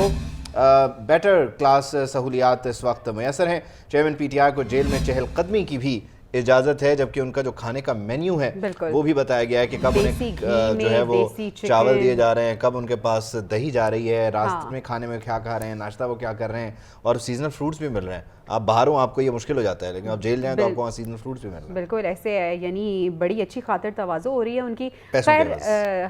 बेटर क्लास सहूलियात इस वक्त मैसर हैं। चेयरमैन पीटीआई को जेल में चहलकदमी की भी इजाज़त है, जबकि उनका जो खाने का मेन्यू है वो भी बताया गया है कि कब उन्हें जो है वो चावल दिए जा रहे हैं, कब उनके पास दही जा रही है, रास्ते में खाने में क्या खा रहे हैं, नाश्ता वो क्या कर रहे हैं, और सीजनल फ्रूट्स भी मिल रहे हैं। आप बाहर हो आपको ये मुश्किल हो जाता है, लेकिन आप जेल जाएं तो आपको वहाँ सीजनल फ्रूट्स भी मिल रहे हैं। बिल्कुल ऐसे है, यानी बड़ी अच्छी खातिर तवाज़ो हो रही है उनकी। खैर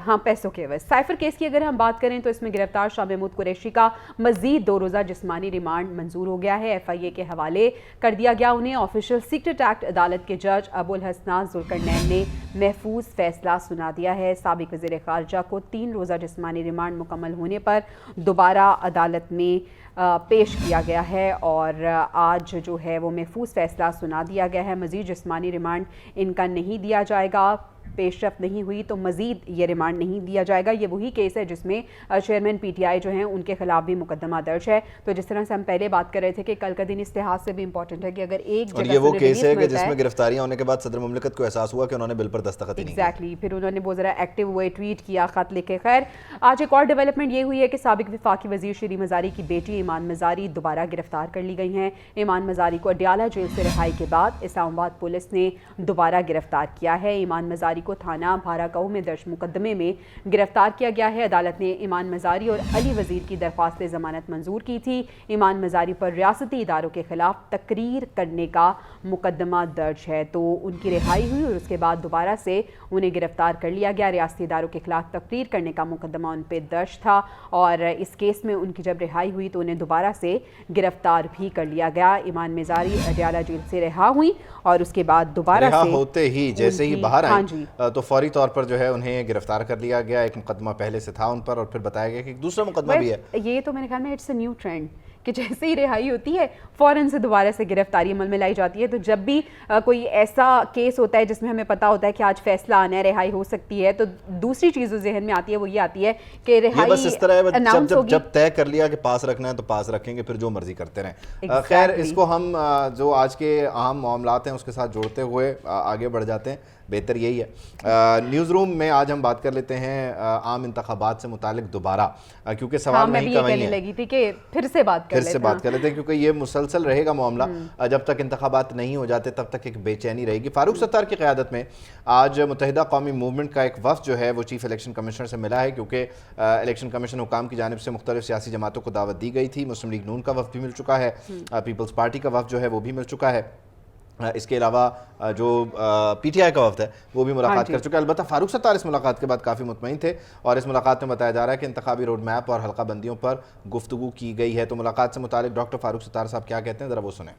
हाँ, पैसों के एवज। साइफर केस की अगर हम बात करें तो इसमें गिरफ्तार शाह महमूद कुरैशी का मजीद 2 रोज़ा जिस्मानी रिमांड मंजूर हो गया है। FIA के हवाले कर दिया गया उन्हें। ऑफिशियल सीक्रेट एक्ट अदालत के जज अबुल हसनान जुल्करनैन ने महफूज फैसला सुना दिया है। साबिक वज़ीर ख़ारजा को 3 रोज़ा जिस्मानी रिमांड मुकम्मल होने पर दोबारा अदालत में पेश किया गया है और आज जो है वो महफूज फैसला सुना दिया गया है। मज़ीद जिस्मानी रिमांड इनका नहीं दिया जाएगा। पेशरफ नहीं हुई तो मज़ीद ये रिमांड नहीं दिया जाएगा। ये वही केस है जिसमें चेयरमैन पीटीआई जो हैं उनके खिलाफ भी मुकदमा दर्ज है। तो जिस तरह से हम पहले बात कर रहे थे कि कल का दिन इस लिहाज से भी इंपॉर्टेंट है कि अगर एक और ये वो केस है कि जिसमें गिरफ्तारियां होने के बाद सदर मुमलिकत को एहसास हुआ कि उन्होंने बिल पर दस्तखत ही नहीं एग्जैक्टली फिर उन्होंने बहुत ज़रा एक्टिव हुए, ट्वीट किया, खत लिखे। खैर आज एक और डेवलपमेंट ये हुई है कि साबिक वफाकी वजीर शरी मज़ारी की बेटी ईमान मज़ारी दोबारा गिरफ्तार कर ली गई हैं। ईमान मज़ारी को अडियाला जेल से रिहाई के बाद इस्लामाबाद पुलिस ने दोबारा गिरफ्तार किया है। ईमान मज़ारी मज़ारी को थाना भारागांव में दर्ज मुकदमे में गिरफ्तार किया गया है। अदालत ने ईमान मज़ारी और अली वज़ीर की दरख्वास्त ज़मानत मंजूर की थी। ईमान मज़ारी पर रियासती इदारों के खिलाफ तकरीर करने का मुकदमा दर्ज है, तो उनकी रिहाई हुई और उसके बाद दोबारा से उन्हें गिरफ्तार कर लिया गया। रियासती इदारों के खिलाफ तकरीर करने का मुकदमा उन पर दर्ज था और इस केस में उनकी जब रिहाई हुई तो उन्हें दोबारा से गिरफ्तार भी कर लिया गया। ईमान मज़ारी अडयाला जेल से रिहा हुई और उसके बाद दोबारा से होते ही जैसे ही बाहर आई तो फौरी तौर पर जो है उन्हें गिरफ्तार कर लिया गया। एक मुकदमा पहले से था उन पर और फिर बताया गया कि एक दूसरा मुकदमा भी है। ये तो मेरे ख्याल में इट्स अ न्यू ट्रेंड कि जैसे ही रिहाई होती है फ़ौरन से दोबारा से गिरफ्तारी अमल में लाई जाती है। तो जब भी कोई ऐसा केस होता है जिसमें हमें पता होता है कि आज फैसला आना है, रिहाई हो सकती है, तो दूसरी चीज़ जो जहन में आती है वो ये आती है कि रिहाई बस इस तरह है, जब तय कर लिया कि पास रखना है तो पास रखेंगे, फिर जो मर्जी करते रहें। खैर, इसको हम जो आज के अहम मामलात हैं उसके साथ जोड़ते हुए आगे बढ़ जाते हैं, बेहतर यही है। न्यूज़ रूम में आज हम बात कर लेते हैं आम इंतखाबात से मुतालिक दोबारा, क्योंकि सवाल नहीं का वही है, लगी थी कि फिर से बात कर लेते हैं क्योंकि ये मुसलसल रहेगा मामला। जब तक इंतखाबात नहीं हो जाते तब तक एक बेचैनी रहेगी। फारूक सत्तार की क़यादत में आज मुत्तहिदा कौमी मूवमेंट का एक वफ़द जो है वो चीफ़ इलेक्शन कमिश्नर से मिला है, क्योंकि इलेक्शन कमीशन हुकाम की जानिब से मुख्तलिफ सियासी जमातों को दावत दी गई थी। मुस्लिम लीग नून का वफ़द भी मिल चुका है, पीपल्स पार्टी का वफ़द जो है वो भी मिल चुका है, इसके अलावा जो पीटीआई का वफ़द है वो भी मुलाकात कर चुका है। अलबत्ता फारूक सत्तार इस मुलाकात के बाद काफ़ी मुतमईन थे और इस मुलाकात में बताया जा रहा है कि इंतखाबी रोड मैप और हल्का बंदियों पर गुफ्तगू की गई है। तो मुलाकात से मुतालिक डॉक्टर फारूक सत्तार साहब क्या कहते हैं, ज़रा वो सुने।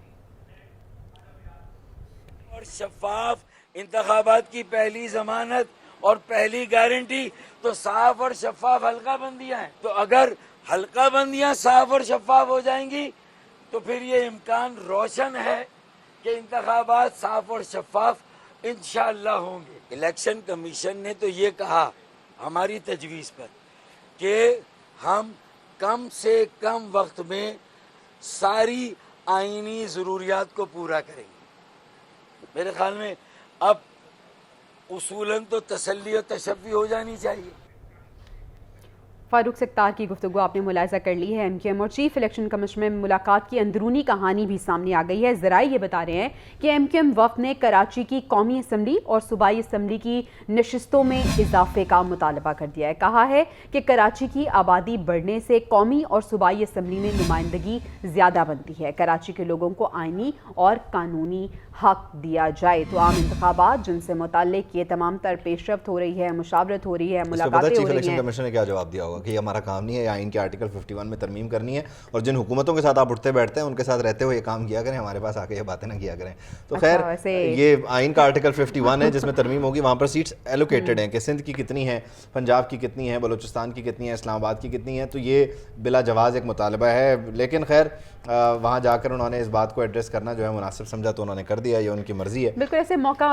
और शफाफ इंतखाबात की पहली जमानत और पहली गारंटी तो साफ और शफाफ हल्का बंदियाँ हैं। तो अगर हल्का बंदियाँ साफ और शफाफ हो जाएंगी तो फिर ये इम्कान रोशन है कि इंतखाबात साफ और शफाफ इंशाअल्लाह होंगे। इलेक्शन कमीशन ने तो ये कहा हमारी तजवीज़ पर कि हम कम से कम वक्त में सारी आईनी ज़रूरियात को पूरा करेंगे। मेरे ख्याल में अब उसूलन तो तसल्ली और तशफ़ी हो जानी चाहिए। फारूक सत्तार की गुफ्तगू आपने मुलाहिज़ा कर ली है। एमक्यूएम और चीफ इलेक्शन कमीशन में मुलाकात की अंदरूनी कहानी भी सामने आ गई है। ज़राए ये बता रहे हैं कि एमक्यूएम वफ़द ने कराची की कौमी असम्बली और सूबाई असम्बली की नशिस्तों में इजाफे का मुतालबा कर दिया है। कहा है कि कराची की आबादी बढ़ने से कौमी और सूबाई असम्बली में नुमाइंदगी ज़्यादा बनती है। कराची के लोगों को आइनी और कानूनी हक दिया जाए। तो आम इंतखाबात जिनसे मुताल्लिक ये तमाम तर पेशरफ्त हो रही है, मुशावरत हो रही है, मुलाकातें हो रही हैं। कमीशन ने क्या जवाब दिया होगा कि हमारा काम नहीं है, आइन के आर्टिकल 51 में तरमीम करनी है और जिन हुकूमतों के साथ आप उठते बैठते हैं उनके साथ रहते हुए ये काम किया करें, हमारे पास आके ये बातें ना किया करें। तो खैर ये आइन का आर्टिकल 51 है जिसमें तरमीम होगी, वहाँ पर सीट्स एलोकेटेड हैं कि सिंध की कितनी है, पंजाब की कितनी है, बलूचिस्तान की कितनी है, इस्लामाबाद की कितनी है। तो ये बिला जवाज़ एक मुतालबा है, लेकिन खैर वहाँ जाकर उन्होंने इस बात को एड्रेस करना जो है मुनासिब समझा तो उन्होंने कर दिया, ये उनकी मर्जी है। बिल्कुल ऐसे मौका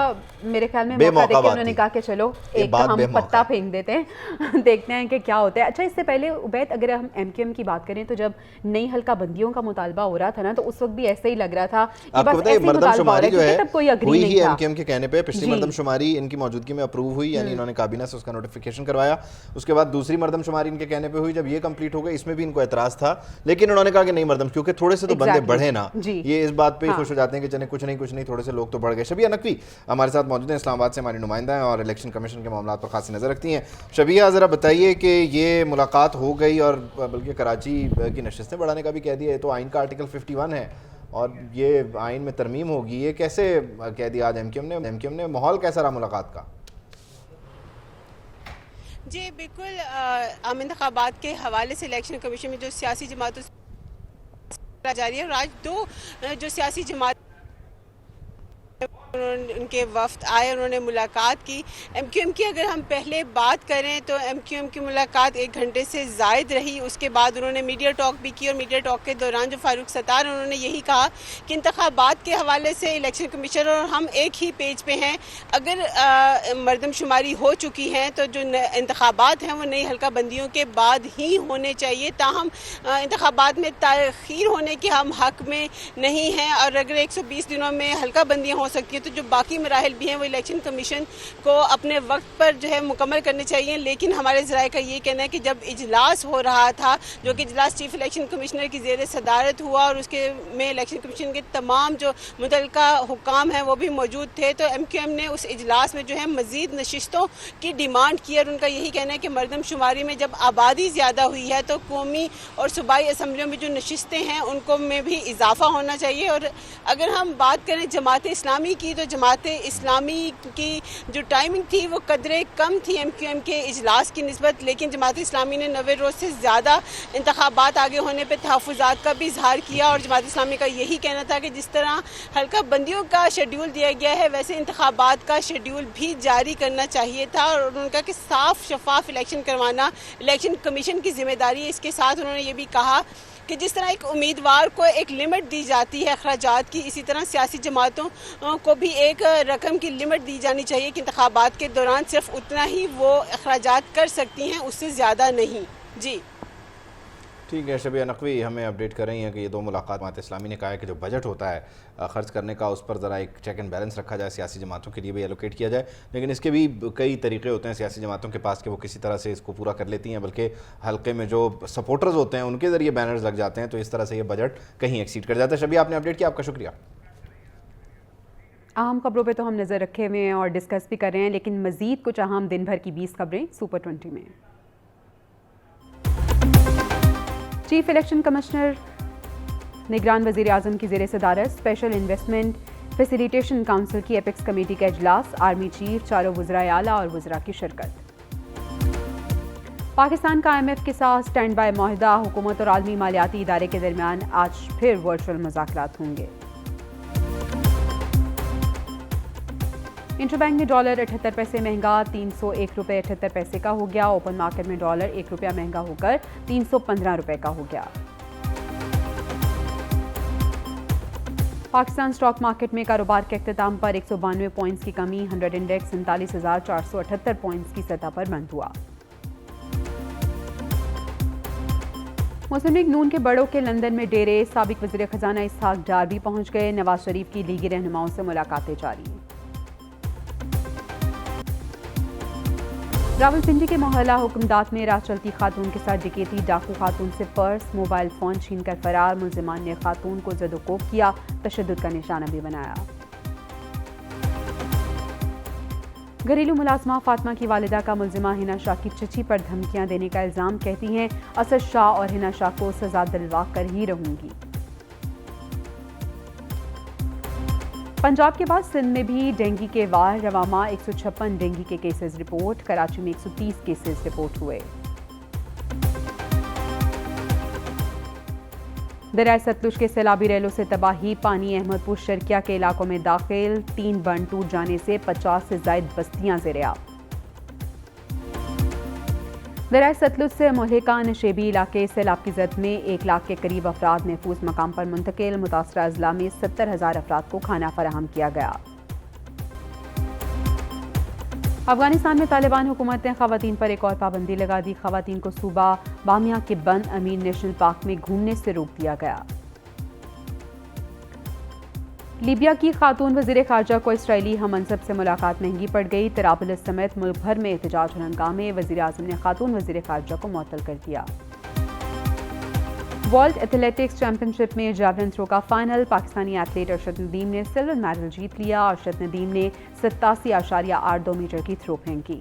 मेरे ख्याल में मौका देके उन्होंने कहा कि चलो एक हम पत्ता फेंक देते हैं देखते हैं कि क्या होता है। अच्छा, इससे पहले उबैद अगर हम एमक्यूएम की बात करें तो जब नई हल्का बंदियों का मुतालबा हो रहा था ना तो उस वक्त भी ऐसे ही लग रहा था कि बस ऐसे ही मर्दमशुमारी जो है तब कोई अग्री हुई नहीं ही था। एमक्यूएम के कहने पे पिछली मर्दमशुमारी इनकी मौजूदगी में अप्रूव हुई, यानी इन्होंने काबीना से उसका नोटिफिकेशन करवाया। उसके बाद दूसरी मर्दमशुमारी इनके कहने पे हुई, जब ये कंप्लीट हो गई इसमें भी इनको एतराज़ था, लेकिन उन्होंने कहा कि नहीं मर्दम, क्योंकि थोड़े से तो बंदे बढ़े ना, ये इस बात पे खुश हो जाते हैं कि चले कुछ नहीं थोड़े से लोग तो बढ़ गए। शबिया नकवी हमारे साथ मौजूद हैं, इस्लामाबाद से हमारी नुमाइंदा हैं और इलेक्शन कमीशन के मामलों पर खासी नज़र रखती हैं। शबिया, ज़रा बताइए कि ये मुलाकात हो गई और बल्कि कराची की नशिस्तें बढ़ाने का भी कह दिया है, तो आइन का आर्टिकल 51 है और ये आइन में तरमीम होगी, ये कैसे कह दिया आज एमक्यूएम ने? माहौल कैसा रहा मुलाकात का? जी बिल्कुल, आम इंतखाबात के हवाले से इलेक्शन कमीशन में जो सियासी जमातों जारी है और आज दो जो सियासी जमात उनके वफ्द आए, उन्होंने मुलाकात की। एमक्यूएम की अगर हम पहले बात करें तो एमक्यूएम की मुलाकात 1 घंटे से ज़ायद रही। उसके बाद उन्होंने मीडिया टॉक भी की और मीडिया टॉक के दौरान जो फारूक सत्तार उन्होंने यही कहा कि इंतखाबात के हवाले से इलेक्शन कमीशन और हम एक ही पेज पे हैं। अगर मर्दमशुमारी हो चुकी हैं तो जो इंतखाबात हैं वो नई हल्का बंदियों के बाद ही होने चाहिए, ताहम इंतखाबात में ताख़ीर होने के हम हक में नहीं हैं। और अगर 120 दिनों में हल्का बंदियाँ ہو سکتی ہیں. تو جو باقی مراحل بھی ہیں وہ الیکشن کمیشن کو اپنے وقت پر جو ہے مکمل کرنے چاہیے. لیکن ہمارے ذرائع کا یہ کہنا ہے کہ جب اجلاس ہو رہا تھا, جو کہ اجلاس چیف الیکشن کمشنر کی زیر صدارت ہوا اور اس کے میں الیکشن کمیشن کے تمام جو متعلقہ حکام ہیں وہ بھی موجود تھے, تو ایم کیو ایم نے اس اجلاس میں جو ہے مزید نشستوں کی ڈیمانڈ کی. اور ان کا یہی کہنا ہے کہ مردم شماری میں جب آبادی زیادہ ہوئی ہے تو قومی اور صوبائی اسمبلیوں میں جو نشستیں ہیں ان کو میں بھی اضافہ ہونا چاہیے. اور اگر ہم بات کریں جماعت اسلامی کی, تو جماعت اسلامی کی جو ٹائمنگ تھی وہ قدرے کم تھی ایم کیو ایم کے اجلاس کی نسبت, لیکن جماعت اسلامی نے 90 روز سے زیادہ انتخابات آگے ہونے پہ تحفظات کا بھی اظہار کیا. اور جماعت اسلامی کا یہی کہنا تھا کہ جس طرح حلقہ بندیوں کا شیڈیول دیا گیا ہے ویسے انتخابات کا شیڈیول بھی جاری کرنا چاہیے تھا. اور ان کا کہ صاف شفاف الیکشن کروانا الیکشن کمیشن کی ذمہ داری ہے. اس کے ساتھ انہوں نے یہ بھی کہا کہ جس طرح ایک امیدوار کو ایک لمٹ دی جاتی ہے اخراجات کی, اسی طرح سیاسی جماعتوں کو بھی ایک رقم کی لمٹ دی جانی چاہیے کہ انتخابات کے دوران صرف اتنا ہی وہ اخراجات کر سکتی ہیں, اس سے زیادہ نہیں. جی ٹھیک ہے. شبیہ نقوی ہمیں اپڈیٹ کر رہی ہیں کہ یہ دو ملاقات جماعت اسلامی نے کہا ہے کہ جو بجٹ ہوتا ہے خرچ کرنے کا اس پر ذرا ایک چیک اینڈ بیلنس رکھا جائے, سیاسی جماعتوں کے لیے بھی ایلوکیٹ کیا جائے. لیکن اس کے بھی کئی طریقے ہوتے ہیں سیاسی جماعتوں کے پاس کہ وہ کسی طرح سے اس کو پورا کر لیتی ہیں, بلکہ حلقے میں جو سپورٹرز ہوتے ہیں ان کے ذریعے بینرز لگ جاتے ہیں, تو اس طرح سے یہ بجٹ کہیں ایکسیڈ کر جاتا ہے. شبیہ آپ نے اپڈیٹ کیا, آپ کا شکریہ. اہم خبروں پہ تو ہم نظر رکھے ہوئے ہیں اور ڈسکس بھی کر رہے ہیں, لیکن مزید کچھ اہم دن بھر کی 20 خبریں سپر 20 میں. چیف الیکشن کمشنر نگران وزیر اعظم کی زیر صدارت اسپیشل انویسٹمنٹ فیسیلیٹیشن کونسل کی ایپیکس کمیٹی کا اجلاس, آرمی چیف, چاروں وزرائے اعلیٰ اور وزراء کی شرکت. پاکستان کا IMF کے ساتھ اسٹینڈ بائی معاہدہ, حکومت اور عالمی مالیاتی ادارے کے درمیان آج پھر ورچوئل مذاکرات ہوں گے. انٹر بینک میں ڈالر 78 پیسے مہنگا, 301 روپے 78 پیسے کا ہو گیا. اوپن مارکیٹ میں ڈالر 1 روپیہ مہنگا ہو کر 315 روپے کا ہو گیا. پاکستان اسٹاک مارکیٹ میں کاروبار کے اختتام پر 192 پوائنٹس کی کمی, 100 انڈیکس 39,478 پوائنٹس کی سطح پر بند ہوا. مسلم لیگ نون کے بڑوں کے لندن میں ڈیرے, سابق وزیر خزانہ اسحاق ڈار بھی پہنچ گئے. نواز شریف کی لیگی رہنماؤں سے ملاقاتیں جاری. راولپنڈی کے محلہ حکمدات میں راہ چلتی خاتون کے ساتھ ڈکیتی, ڈاکو خاتون سے پرس, موبائل فون چھین کر فرار. ملزمان نے خاتون کو زد و کوب کیا, تشدد کا نشانہ بھی بنایا. گھریلو ملازمہ فاطمہ کی والدہ کا ملزمہ حنا شاہ کی چچی پر دھمکیاں دینے کا الزام, کہتی ہیں اسد شاہ اور حنا شاہ کو سزا دلوا کر ہی رہوں گی. پنجاب کے بعد سندھ میں بھی ڈینگی کے وار, رواں ماہ 156 ڈینگی کے کیسز رپورٹ, کراچی میں 130 کیسز رپورٹ ہوئے. دریائے ستلج کے سیلابی ریلوں سے تباہی, پانی احمد پور شرکیہ کے علاقوں میں داخل, 3 بند ٹوٹ جانے سے 50 سے زائد بستیاں زیر آب. دریائے ستلج سے مہلکہ نشیبی علاقے سیلاب کی زد میں 1 لاکھ کے قریب افراد محفوظ مقام پر منتقل, متاثرہ اضلاع میں 70,000 افراد کو کھانا فراہم کیا گیا. افغانستان میں طالبان حکومت نے خواتین پر ایک اور پابندی لگا دی, خواتین کو صوبہ بامیہ کے بند امین نیشنل پارک میں گھومنے سے روک دیا گیا. لیبیا کی خاتون وزیر خارجہ کو اسرائیلی ہم منصب سے ملاقات مہنگی پڑ گئی, طرابلس سمیت ملک بھر میں احتجاج اور ہنگامے, وزیر اعظم نے خاتون وزیر خارجہ کو معطل کر دیا. ورلڈ ایتھلیٹکس چیمپئن شپ میں جیولن تھرو کا فائنل, پاکستانی ایتھلیٹ ارشد ندیم نے سلور میڈل جیت لیا. ارشد ندیم نے 87.82 میٹر کی تھرو پھینکی.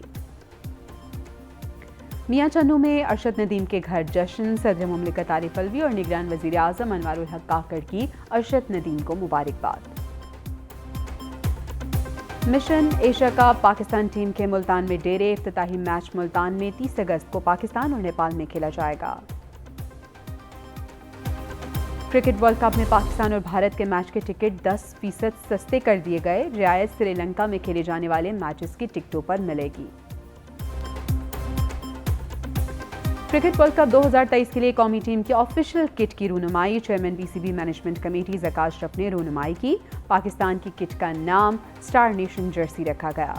میاں چنو میں ارشد ندیم کے گھر جشن, صدر مملکت عارف الوی اور نگران وزیر اعظم انوار الحق کاکڑ کی ارشد ندیم کو مبارکباد. Mission Asia cup Pakistan team کے ملتان میں ڈیرے, افتتاحی میچ ملتان میں 30 اگست کو پاکستان اور نیپال میں کھیلا جائے گا. کرکٹ ورلڈ کپ میں پاکستان اور بھارت کے میچ کے ٹکٹ 10% سستے کر دیے گئے, رعایت سری لنکا میں کھیلے جانے والے میچز کی ٹکٹوں پر ملے گی. کرکٹ ورلڈ کپ 2023 کے لیے قومی ٹیم کی آفیشیل کٹ کی رونمائی, چیئرمین PCB مینجمنٹ کمیٹی زکا اشرف نے رونمائی کی. پاکستان کی کٹ کا نام سٹار نیشن جرسی رکھا گیا.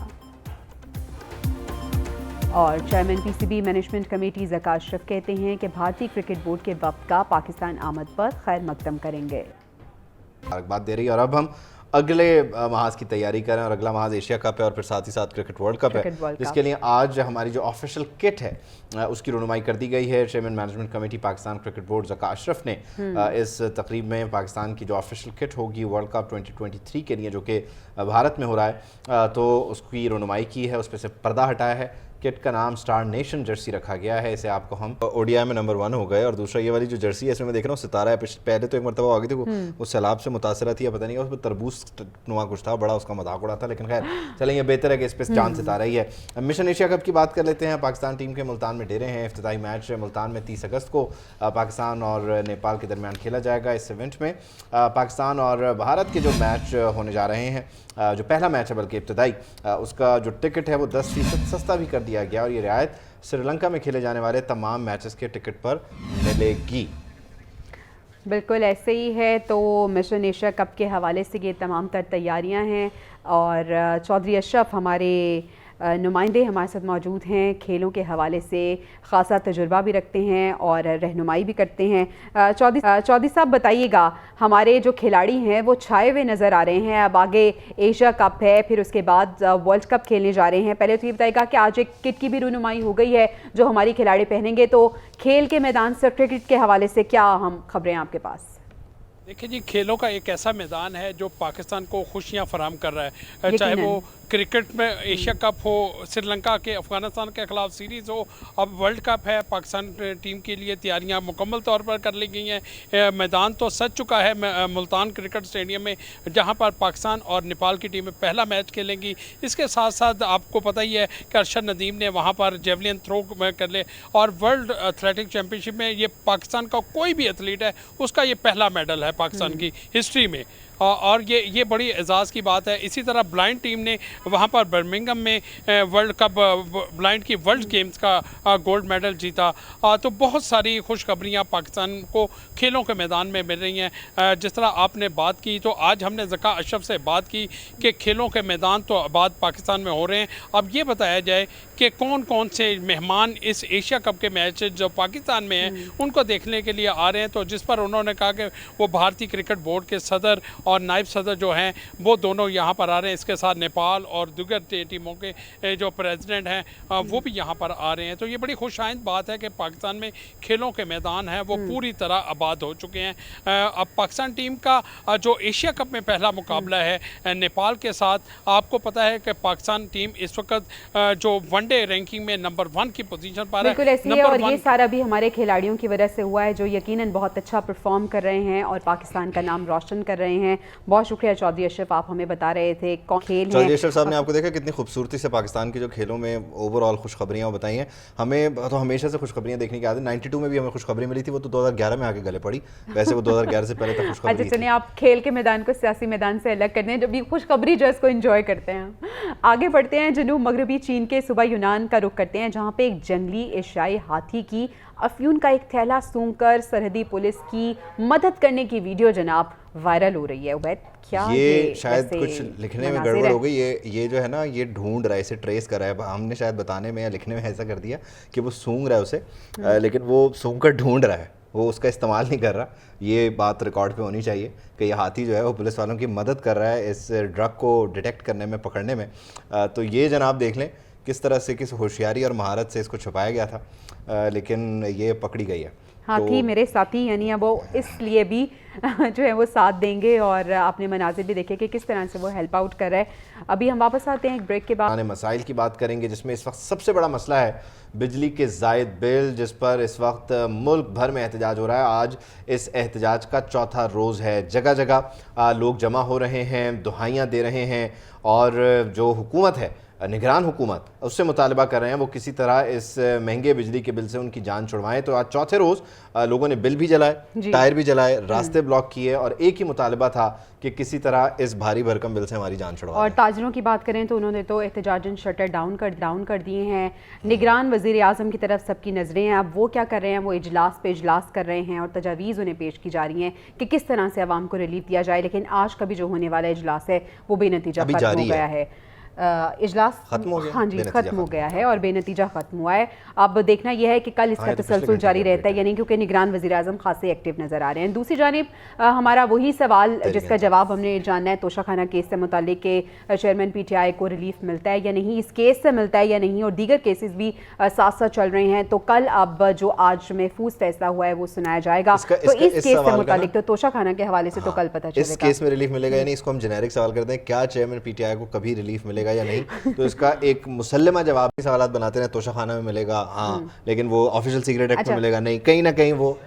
اور چیئرمین PCB مینجمنٹ کمیٹی زکا اشرف کہتے ہیں کہ بھارتی کرکٹ بورڈ کے وفد کا پاکستان آمد پر خیر مقدم کریں گے. بات دے رہی. اور اب ہم अगले महाज की तैयारी करें, और अगला महाज एशिया कप है और फिर साथ ही साथ क्रिकेट वर्ल्ड कप है, जिसके लिए आज हमारी जो ऑफिशियल किट है उसकी रनुमाई कर दी गई है। Chairman management committee Pakistan cricket board Zaka Ashraf ने इस तकरीब में पाकिस्तान की जो ऑफिशियल किट होगी वर्ल्ड कप 2023 के लिए, जो कि भारत में हो रहा है, तो उसकी रनुमाई की है, उस पर से पर्दा हटाया है। किट का नाम स्टार नेशन जर्सी रखा गया है। इसे आपको हम ओडीआई में नंबर 1 हो गए, और दूसरा ये वाली जो जर्सी है इसमें मैं देख रहा हूँ सितारा है। पहले तो एक मरतबा आ गई थी वो सैलाब से मुतासरा थी, या पता नहीं उसमें तरबूज नुमा कुछ था, बड़ा उसका मजाक उड़ा था, लेकिन खैर चलें, ये बेहतर है कि इस पर चांद सितारा ही है। मिशन एशिया कप की बात कर लेते हैं। पाकिस्तान टीम के मुल्तान में डेरे हैं। इफ्तिताई मैच मुल्तान में 30 अगस्त को पाकिस्तान और नेपाल के दरमियान खेला जाएगा। इस इवेंट में पाकिस्तान और भारत के जो मैच होने जा रहे हैं, जो पहला मैच है बल्कि इब्तदाई, उसका जो टिकट है वो 10% सस्ता भी कर दिया गया, और ये रियायत श्रीलंका में खेले जाने वाले तमाम मैचेस के टिकट पर मिलेगी। बिल्कुल ऐसे ही है। तो मिशन एशिया कप के हवाले से ये तमाम तर तैयारियां हैं, और चौधरी अशरफ हमारे नुमाइंदे हमारे साथ मौजूद हैं, खेलों के हवाले से ख़ासा तजुर्बा भी रखते हैं और रहनुमाई भी करते हैं। चौधरी साहब बताइएगा, हमारे जो खिलाड़ी हैं वो छाए हुए नज़र आ रहे हैं। अब आगे एशिया कप है, फिर उसके बाद वर्ल्ड कप खेलने जा रहे हैं। पहले तो ये बताइएगा कि आज एक किट की भी रनुमाई हो गई है जो हमारी खिलाड़ी पहनेंगे, तो खेल के मैदान से क्रिकेट के हवाले से क्या हम खबरें आपके पास? देखिए जी, खेलों का एक ऐसा मैदान है जो पाकिस्तान को खुशियां फराहम कर रहा है, चाहे वो क्रिकेट में एशिया कप हो, श्रीलंका के अफगानिस्तान के खिलाफ सीरीज़ हो, अब वर्ल्ड कप है। पाकिस्तान टीम के लिए तैयारियां मुकम्मल तौर पर कर ली गई हैं। मैदान तो सज चुका है मुल्तान क्रिकेट स्टेडियम में, जहां पर पाकिस्तान और नेपाल की टीमें पहला मैच खेलेंगी। इसके साथ साथ आपको पता ही है कि अरशद नदीम ने वहां पर जेवलिन थ्रो कर ले, और वर्ल्ड एथलेटिक चैम्पियनशिप में ये पाकिस्तान का कोई भी एथलीट है उसका ये पहला मेडल है पाकिस्तान की हिस्ट्री में, और ये बड़ी एजाज़ की बात है। इसी तरह ब्लाइंड टीम ने वहाँ पर बर्मिंघम में वर्ल्ड कप ब्लाइंड की वर्ल्ड गेम्स का गोल्ड मेडल जीता। तो बहुत सारी खुशखबरियाँ पाकिस्तान को खेलों के मैदान में मिल रही हैं। जिस तरह आपने बात की, तो आज हमने ज़का अशरफ से बात की कि खेलों के मैदान तो आबाद पाकिस्तान में हो रहे हैं। अब ये बताया जाए कि कौन कौन से मेहमान इस एशिया कप के मैच जो पाकिस्तान में हैं उनको देखने के लिए आ रहे हैं। तो जिस पर उन्होंने कहा कि वो भारतीय क्रिकेट बोर्ड के सदर और नायब सदर जो हैं वो दोनों यहाँ पर आ रहे हैं। इसके साथ नेपाल और दीगर टीमों के जो प्रेसिडेंट हैं वो भी यहाँ पर आ रहे हैं। तो ये बड़ी खुशाइंद बात है कि पाकिस्तान में खेलों के मैदान हैं वो पूरी तरह आबाद हो चुके हैं। अब पाकिस्तान टीम का जो एशिया कप में पहला मुकाबला है नेपाल के साथ, आपको पता है कि पाकिस्तान टीम इस वक्त जो वनडे रैंकिंग में नंबर 1 की पोजीशन पर है। बिल्कुल ऐसी है, और ये सारा भी हमारे खिलाड़ियों की वजह से हुआ है जो यकीनन बहुत अच्छा परफॉर्म कर रहे हैं और पाकिस्तान का नाम रोशन कर रहे हैं। बहुत शुक्रिया चौधरी अशरफ, आप हमें बता रहे थे कौन खेल है। चौधरी अशरफ साहब ने आपको देखा कितनी खूबसूरती से पाकिस्तान की जो खेलों में ओवरऑल खुशखबरियाँ बताई हैं। हमें तो हमेशा से खुशखबरियाँ देखने की आदत, 92 में भी हमें खुशखबरी मिली थी, वो तो 2011 में आके गले पड़ी। वैसे वो 2011 से पहले तक खुशखबरी। अच्छा चलिए, आप खेल के मैदान को सियासी मैदान से अलग करते हैं, जब भी खुशखबरी जो इसको एंजॉय करते हैं। आगे बढ़ते हैं, जनूब मगरबी चीन के सूबा यूनान का रुख करते हैं, जहाँ पे एक जंगली एशियाई हाथी की अफ्यून का एक थैला सूंघकर सरहदी पुलिस की मदद करने की वीडियो जनाब वायरल हो रही है। उबैद, क्या ये शायद कुछ लिखने में गड़बड़ हो गई। ये जो है ना, ये ढूंढ रहा है, इसे ट्रेस कर रहा है। हमने शायद बताने में या लिखने में ऐसा कर दिया कि वो सूंघ रहा है उसे, लेकिन वो सूंघ कर ढूंढ रहा है, वो उसका इस्तेमाल नहीं कर रहा। ये बात रिकॉर्ड पे होनी चाहिए कि ये हाथी जो है वो पुलिस वालों की मदद कर रहा है इस ड्रग को डिटेक्ट करने में, पकड़ने में। तो ये जनाब देख लें किस तरह से, किस होशियारी और महारत से इसको छुपाया गया था, लेकिन ये पकड़ी गई है। हाथी मेरे साथी, यानी अब वो इसलिए भी जो है वो साथ देंगे, और आपने मनाजिर भी देखे कि किस तरह से वो हेल्प आउट कर रहा है। अभी हम वापस आते हैं एक ब्रेक के बाद। मसाइल की बात करेंगे, जिसमें इस वक्त सबसे बड़ा मसला है बिजली के ज़ायद बिल, जिस पर इस वक्त मुल्क भर में एहतजाज हो रहा है। आज इस एहतजाज का चौथा रोज़ है। जगह जगह लोग जमा हो रहे हैं, दुहाइयाँ दे रहे हैं, और जो हुकूमत है, निगरान हुकूमत, उससे मुतालबा कर रहे हैं वो किसी तरह इस महंगे बिजली के बिल से उनकी जान छुड़वाएं। तो आज चौथे रोज़ लोगों ने बिल भी जलाए, टायर भी जलाए, रास्ते ब्लॉक किए, और एक ही मुतालबा था कि किसी तरह इस भारी भरकम बिल से हमारी जान छुड़वाएं। और ताजरों की बात करें तो उन्होंने तो एहतजाजन शटर डाउन कर दिए हैं। निगरान वज़ीर आज़म की तरफ सबकी नज़रें हैं। अब वो क्या कर रहे हैं, वो इजलास पे इजलास कर रहे हैं और तजावीज़ उन्हें पेश की जा रही हैं कि किस तरह से आवाम को रिलीफ दिया जाए। लेकिन आज का भी जो होने वाला इजलास है वो बेनतीजा हो गया है। इजलास खत्म हो गया, हाँ जी बेनतीजा खत्म हो गया है और बेनतीजा खत्म हुआ है। अब देखना यह है कि कल इसका तसलसल जारी रहता है या नहीं, क्योंकि निगरान वज़ीर आज़म खासे एक्टिव नज़र आ रहे हैं। दूसरी जानिब हमारा वही सवाल जिसका जवाब हमने जानना है, तोशाखाना केस से मुतालिक के चेयरमैन PTI को रिलीफ मिलता है या नहीं, इस केस से मिलता है या नहीं, और दीगर केसेस भी साथ साथ चल रहे हैं। तो कल अब जो आज महफूज फैसला हुआ है वो सुनाया जाएगा। तो इस केस से मुतालिक तो तोशाखाना के हवाले से तो कल पता चलेगा इस केस में रिलीफ मिलेगा या नहीं। इसको हम जेनेरिक सवाल करते हैं, क्या चेयरमैन PTI को कभी रिलीफ मिलेगा या नहीं। तो इसका एक मुसल्लमा जवाब भी सवाल बनाते हैं, तोशाखाना में मिलेगा हाँ, लेकिन वो ऑफिशियल सीक्रेट एक्ट में मिलेगा नहीं, कहीं ना कहीं वो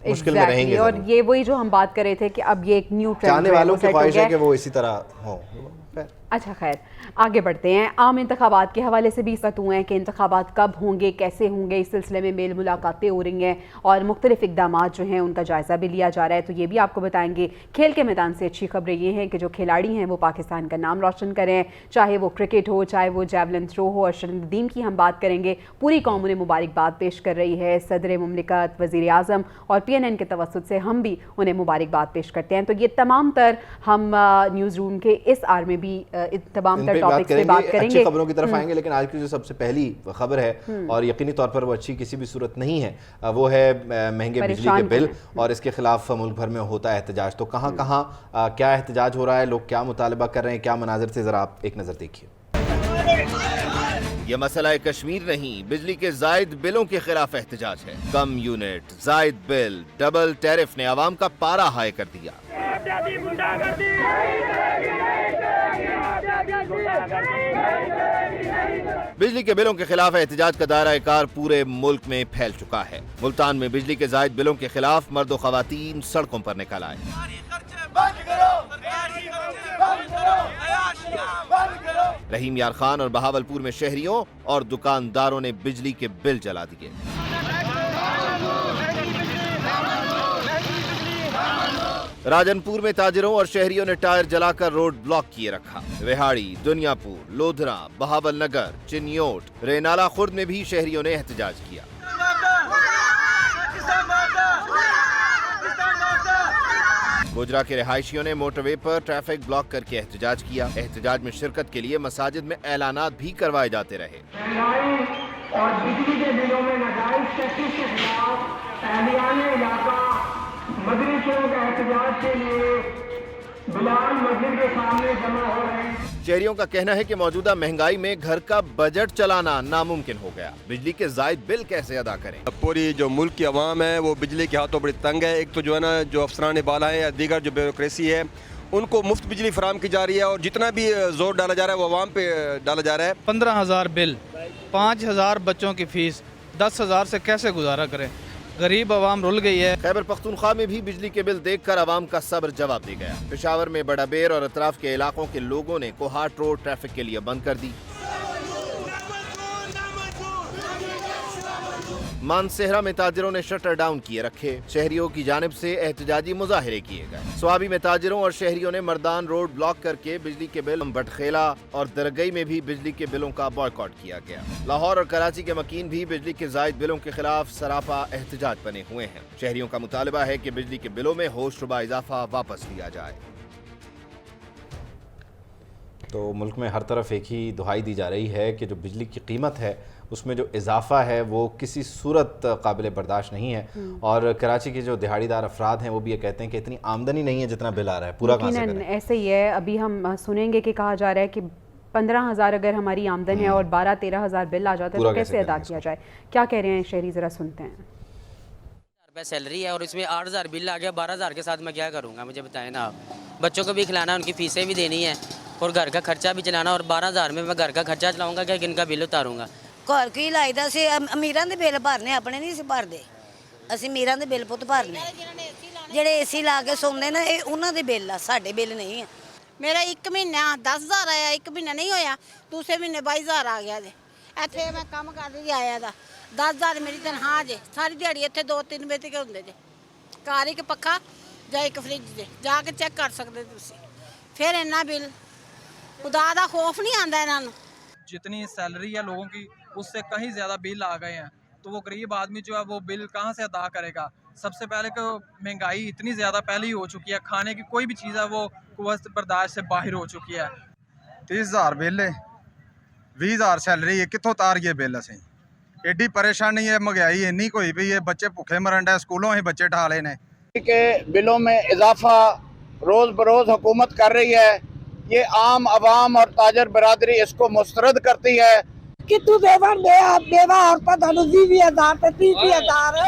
मुश्किल में रहेंगे। और ये वही जो हम बात कर रहे थे कि अब ये एक न्यू ट्रेंड चाहने वालों की ख्वाहिश है कि वो इसी तरह हो। अच्छा खैर आगे बढ़ते हैं। आम इंतखाबात के हवाले से भी सत हुए हैं कि इंतखाबात कब होंगे, कैसे होंगे, इस सिलसिले में मेल मुलाकातें हो रही हैं और मुख्तलिफ इकदाम जो हैं उनका जायज़ा भी लिया जा रहा है। तो ये भी आपको बताएंगे। खेल के मैदान से अच्छी खबरें ये हैं कि जो खिलाड़ी हैं वो पाकिस्तान का नाम रोशन करें, चाहे वो क्रिकेट हो, चाहे वो जैवलिन थ्रो हो। और नदीम की हम बात करेंगे, पूरी कौम उन्हें मुबारकबाद पेश कर रही है। सदर मुमलिकत, वज़ीर आज़म और PNN के तवस्सुत से हम भी उन्हें मुबारकबाद पेश करते हैं। तो ये तमाम तर हम न्यूज़ रूम के इस आर में भी तमाम तर टॉपिक्स पे बात करेंगे, अच्छी खबरों की तरफ आएंगे। लेकिन आज की जो सबसे पहली खबर है और यकीनी तौर पर वो अच्छी किसी भी सूरत नहीं है, वो है महंगे बिजली के बिल और इसके खिलाफ मुल्क भर में होता है एहतजाज। तो कहाँ कहाँ क्या एहतजाज हो रहा है, लोग क्या मुतालबा कर रहे हैं, क्या मनाजिर से, जरा आप एक नजर देखिए। ये मसला कश्मीर नहीं, बिजली के जायद बिलों के खिलाफ एहतजाज है। कम यूनिट, जायद बिल, डबल टैरिफ ने आवाम का पारा हाई कर दिया। बिजली के बिलों के खिलाफ एहतजाज का दायरा कार पूरे मुल्क में फैल चुका है। मुल्तान में बिजली के जायद बिलों के खिलाफ मर्द और खवातीन सड़कों पर निकल आए। रहीम यार खान और बहावलपुर में शहरियों और दुकानदारों ने बिजली के बिल जला दिए। राजनपुर में ताजिरों और शहरियों ने टायर जलाकर रोड ब्लॉक किए रखा। रेहाड़ी, दुनियापुर, लोधरा, बहावल नगर, चिन्योट, रेनाला खुर्द में भी शहरियों ने एहतजाज किया। गुजरा के रिहायशियों ने मोटरवे पर ट्रैफिक ब्लॉक करके एहतजाज किया। एहतजाज में शिरकत के लिए मसाजिद में ऐलानात भी करवाए जाते रहे। और बिजली के बिलों में नाजायज तशदीद के खिलाफ अहलियाने इलाका मदनी चौक एहतजाज के लिए बिलाल मस्जिद के सामने जमा हो रहे हैं। शहरियों का कहना है कि मौजूदा महंगाई में घर का बजट चलाना नामुमकिन हो गया। बिजली के जायद बिल कैसे अदा करें। पूरी जो मुल्क की आवाम है वो बिजली के हाथों बड़ी तंग है। एक तो जो है ना, जो अफसरान बाला है या दीगर जो ब्यूरोक्रेसी है, उनको मुफ्त बिजली फराम की जा रही है और जितना भी जोर डाला जा रहा है वो आवाम पे डाला जा रहा है। 15,000 बिल, 5,000 बच्चों की फीस, 10,000 से कैसे गुजारा करें। गरीब आवाम रुल गई है। खैबर पख्तूनख्वा में भी बिजली के बिल देखकर आवाम का सब्र जवाब दे गया। पेशावर में बड़ाबेर और अतराफ के इलाकों के लोगों ने कोहाट रोड ट्रैफिक के लिए बंद कर दी। मानसेहरा में ताजिरों ने शटर डाउन किए रखे। शहरियों की जानिब से एहतजाजी मुजाहिरे किए गए। स्वाबी में ताजिरों और शहरियों ने मर्दान रोड ब्लॉक करके बिजली के बिल, बटखेला और दरगई में भी बिजली के बिलों का बॉयकॉट किया गया। लाहौर और कराची के मकीन भी बिजली के जायद बिलों के खिलाफ सरापा एहतजाज बने हुए हैं। शहरियों का मुतालबा है कि बिजली के बिलों में होशरुबा इजाफा वापस लिया जाए। तो मुल्क में हर तरफ एक ही दुहाई दी जा रही है कि जो बिजली की कीमत है उसमें जो इजाफा है वो किसी सूरत काबिल बर्दाश्त नहीं है। और कराची के जो दिहाड़ीदार अफराद हैं वो भी ये कहते हैं कि इतनी आमदनी नहीं है जितना बिल आ रहा है, पूरा कहाँ से करें। ऐसे ही है। अभी हम सुनेंगे कि कहा जा रहा है कि 15,000 अगर हमारी आमदन है और 12-13 हज़ार बिल आ जाता है तो कैसे अदा किया जाए। क्या कह रहे हैं शहरी, ज़रा सुनते हैं। रुपये सैलरी है और इसमें 8,000 बिल आ गया, 12,000 के साथ मैं क्या करूँगा, मुझे बताएं ना आप। बच्चों को भी खिलाना, उनकी फीसें भी देनी है और घर का खर्चा भी चलाना, और 12,000 में मैं घर का खर्चा चलाऊँगा क्या, किन का बिल उतारूँगा। घर की लाइदा से अमीरां दे बिल भरने, अपने नहीं सी भरदे। ਅਸੀਂ ਅਮੀਰਾਂ ਦੇ ਬਿੱਲ ਪੁੱਤ ਭਰਨੇ, ਜਿਹੜੇ ਏਸੀ ਲਾ ਕੇ ਸੌਂਦੇ ਨੇ ਇਹ ਉਹਨਾਂ ਦੇ ਬਿੱਲ ਆ, ਸਾਡੇ ਬਿੱਲ ਨਹੀਂ ਆ। ਮੇਰਾ 1 ਮਹੀਨਾ 10,000 ਆਇਆ, 1 ਮਹੀਨਾ ਨਹੀਂ ਹੋਇਆ, ਦੂਸਰੇ ਮਹੀਨੇ 22,000 ਆ ਗਿਆ ਜੇ। ਇੱਥੇ ਮੈਂ ਕੰਮ ਕਰਦੀ ਆਇਆ ਦਾ 10,000 ਮੇਰੀ ਤਨਖਾਹ ਜੇ। ਸਾਰੀ ਦਿਹਾੜੀ ਇੱਥੇ 2-3 ਵਜੇ ਤੱਕ ਹੁੰਦੇ ਜੇ। ਘਰ ਇੱਕ ਪੱਖਾ ਜਾਂ ਇੱਕ ਫ੍ਰਿਜ ਜੇ, ਜਾ ਕੇ ਚੈੱਕ ਕਰ ਸਕਦੇ ਤੁਸੀਂ। ਫਿਰ ਇੰਨਾ ਬਿੱਲ, ਖੁਦਾ ਦਾ ਖੌਫ नहीं आंदा ਇਹਨਾਂ ਨੂੰ। जितनी सैलरी है लोगों की उससे कहीं ज़्यादा बिल आ गए हैं, तो वो गरीब आदमी जो है वो बिल कहाँ से अदा करेगा। सबसे पहले तो महंगाई इतनी ज़्यादा पहले ही हो चुकी है, खाने की कोई भी चीज़ है वो कुव्वत बर्दाश्त से बाहर हो चुकी है। 30,000 बिल है, 20000 ਸੈਲਰੀ ਹੈ, ਕਿੱਥੋਂ ਤਾਰੀਏ ਬਿੱਲ ਅਸੀਂ? ਐਡੀ ਪਰੇਸ਼ਾਨੀ ਹੈ, महंगाई ਇੰਨੀ ਕੋਈ ਪਈ ਹੈ, ਬੱਚੇ ਭੁੱਖੇ ਮਰਨ ਡੈ, ਸਕੂਲੋਂ ਹੀ ਬੱਚੇ ਢਾ ਲਏ ਨੇ। के बिलों में इजाफा रोज़ बरोज़ हुकूमत कर रही है, ये आम आवाम और ताजर बरादरी इसको मुस्तरद करती है। कि तू बेवा औरत 20,000 पे 30,000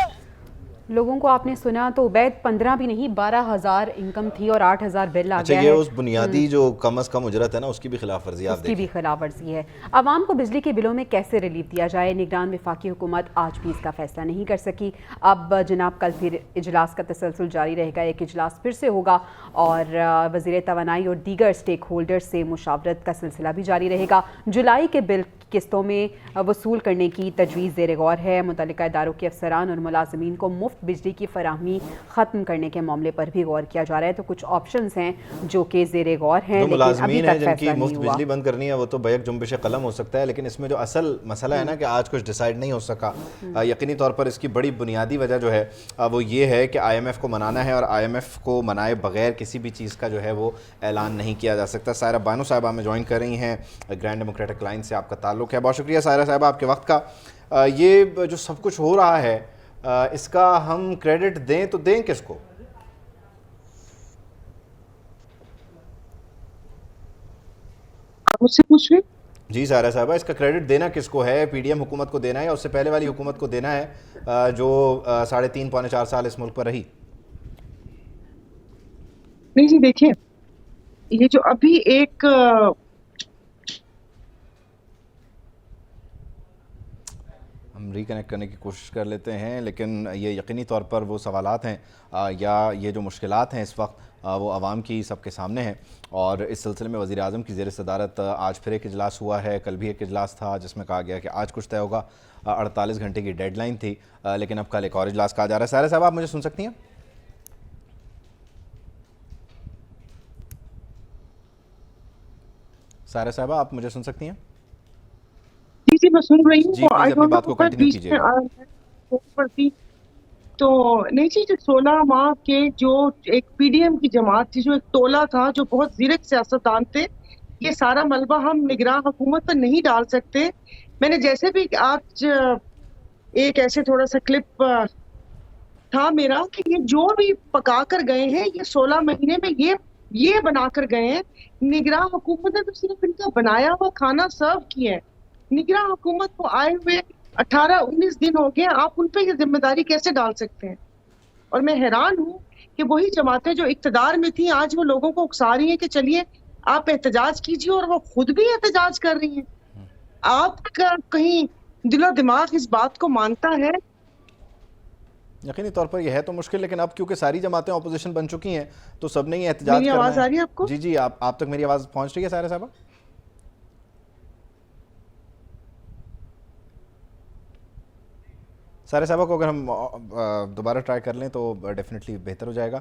लोगों को आपने सुना तो उबैद 15 भी नहीं 12,000 इनकम थी और 8,000 बिल आ गया ये है। उस बुनियादी जो कम अज़ कम उजरत है ना, उसकी भी खिलाफ वर्जी आप उसकी भी खिलाफ वर्जी है। आवाम को बिजली के बिलों में कैसे रिलीफ दिया जाए, निगरान वफाकी हुकूमत आज भी इसका फैसला नहीं कर सकी। अब जनाब कल फिर इजलास का तसलसल जारी रहेगा, एक इजलास फिर से होगा और वज़ीर तवानाई और दीगर स्टेक होल्डर्स से मुशावरत का सिलसिला भी जारी रहेगा। जुलाई के बिल किस्तों में वसूल करने की तजवीज़ ज़ेर गौर है। मुतल्लिका इदारों के अफसरान और मुलाजमीन को मुफ्त बिजली की फराहमी ख़त्म करने के मामले पर भी गौर किया जा रहा है। तो कुछ ऑप्शंस हैं जो कि ज़ेर गौर हैं, जो मुलाजमीन हैं जिनकी फैसला मुफ्त नहीं हुआ। बिजली बंद करनी है वो तो बैक जुम्बिश कलम हो सकता है, लेकिन इसमें जो असल मसला है ना कि आज कुछ डिसाइड नहीं हो सका, यकीनी तौर पर इसकी बड़ी बुनियादी वजह जो है वो ये है कि IMF को मनाना है और IMF को मनाए बगैर किसी भी चीज़ का जो है वो ऐलान नहीं किया जा सकता। सायरा बानो साहब हमें ज्वाइन कर रही हैं, ग्रैंड डेमोक्रेटिक लाइन से आपका ताल्लुक़ है। बहुत शुक्रिया सायरा साहब आपके वक्त का। ये जो सब कुछ हो रहा है इसका हम क्रेडिट दें तो दें किसको? मुझसे पूछ रहे जी सारा साहबा, इसका क्रेडिट देना किसको है? PDM हुकूमत को देना है या उससे पहले वाली हुकूमत को देना है जो 3.5 पौने 4 साल इस मुल्क पर रही? नहीं जी, देखिए ये जो अभी एक हम रिकनेक्ट करने की कोशिश कर लेते हैं, लेकिन ये यकीनी तौर पर वो सवालात हैं या ये जो मुश्किलात हैं इस वक्त वो आवाम की सबके सामने हैं। और इस सिलसिले में वज़ीर आज़म की ज़ेर सदारत आज फिर एक इजलास हुआ है, कल भी एक इजलास था जिसमें कहा गया कि आज कुछ तय होगा। 48 घंटे की डेडलाइन थी, लेकिन अब कल एक और इजलास कहा जा रहा है। सारा साहब आप मुझे सुन सकती हैं? सारा साहब आप मुझे सुन सकती हैं? जी मैं सुन रही हूँ। जी प्लीज अपनी बात को कंटिन्यू कीजिए। तो नहीं जी, जो 16 माह के जो एक PDM की जमात थी, जो एक टोला था, जो बहुत ज़ीरक सियासतदान थे, ये सारा मलबा हम निगरान हुकूमत पर नहीं डाल सकते। मैंने जैसे भी आज एक ऐसे थोड़ा सा क्लिप था मेरा कि ये जो भी पका कर गए हैं, ये 16 महीने में ये बना कर गए हैं। निगरान हुकूमत ने तो सिर्फ इनका बनाया हुआ खाना सर्व किया है। निगरान हुकूमत को आए हुए 18-19 दिन हो गए, आप उन पे ये जिम्मेदारी कैसे डाल सकते हैं? और मैं हैरान हूँ कि वही जमातें जो इक़्तिदार में थी आज वो लोगों को उकसा रही हैं कि चलिए आप एहतजाज कीजिए, और वो खुद भी एहतजाज कर रही हैं। आपका कहीं दिलो दिमाग इस बात को मानता है? यकीनी तौर पर यह है तो मुश्किल, लेकिन अब क्योंकि सारी जमातें ऑपोजिशन बन चुकी हैं तो सबने ही एहतजाज करना है। मेरी आवाज़ आ रही है आपको? जी आप तक मेरी आवाज़ पहुँच रही है सारा साहब? सारा साहबा को अगर हम दोबारा ट्राई कर लें तो डेफिनेटली बेहतर हो जाएगा।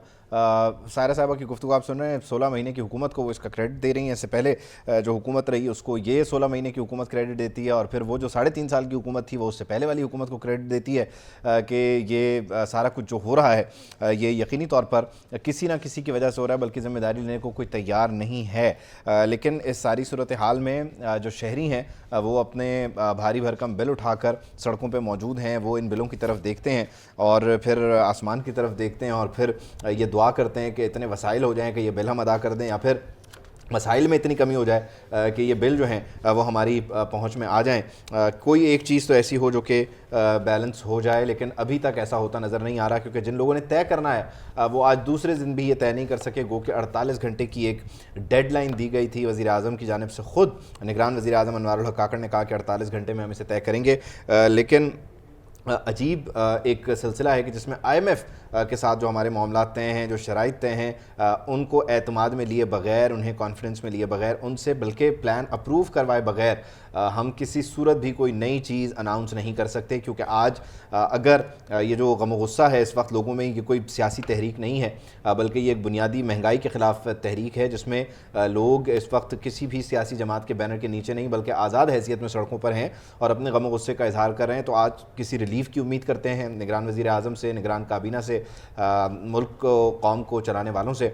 सारा साहबा की गुफ्तगू आप सुन रहे हैं। 16 महीने की हुकूमत को वो इसका क्रेडिट दे रही हैं। इससे पहले जो हुकूमत रही उसको ये 16 महीने की हुकूमत क्रेडिट देती है, और फिर वो जो 3.5 साल की हुकूमत थी वो उससे पहले वाली हुकूमत को क्रेडिट देती है कि ये सारा कुछ जो हो रहा है ये यकीनी तौर पर किसी ना किसी की वजह से हो रहा है, बल्कि ज़िम्मेदारी लेने को कोई तैयार नहीं है। लेकिन इस सारी सूरत हाल में जो शहरी हैं वो अपने भारी भरकम बिल उठाकर सड़कों पर मौजूद हैं, वो इन बिलों की तरफ देखते हैं और फिर आसमान की तरफ देखते हैं और फिर ये दुआ करते हैं कि इतने वसाइल हो जाएं कि ये बिल हम अदा कर दें, या फिर वसाइल में इतनी कमी हो जाए कि ये बिल जो हैं वो हमारी पहुंच में आ जाएं। कोई एक चीज़ तो ऐसी हो जो कि बैलेंस हो जाए, लेकिन अभी तक ऐसा होता नज़र नहीं आ रहा, क्योंकि जिन लोगों ने तय करना है वो आज दूसरे दिन भी ये तय नहीं कर सके। गो कि 48 घंटे की एक डेडलाइन दी गई थी वज़ीर आज़म की जानिब से। ख़ुद निगरान वज़ीर आज़म अनवारुल हक काकड़ ने कहा कि 48 घंटे में हम इसे तय करेंगे, लेकिन अजीब एक सिलसिला है कि जिसमें IMF के साथ जो हमारे मामलात तय हैं, जो शराइत तय हैं, उनको एतमाद में लिए बगैर, उन्हें कॉन्फिडेंस में लिए बगैर, उनसे बल्कि प्लान अप्रूव करवाए बगैर हम किसी सूरत भी कोई नई चीज़ अनाउंस नहीं कर सकते। क्योंकि आज अगर ये जो गम गुस्सा है इस वक्त लोगों में, ये कोई सियासी तहरीक नहीं है, बल्कि ये एक बुनियादी महंगाई के ख़िलाफ़ तहरीक है, जिसमें लोग इस वक्त किसी भी सियासी जमात के बैनर के नीचे नहीं बल्कि आज़ाद हैसियत में सड़कों पर हैं और अपने गम गुस्से का इजहार कर रहे हैं। तो आज किसी रिलीफ की उम्मीद करते हैं निगरान वज़ीर आज़म से, निगरान काबीना से, मुल्क को, कौम को चलाने वालों से।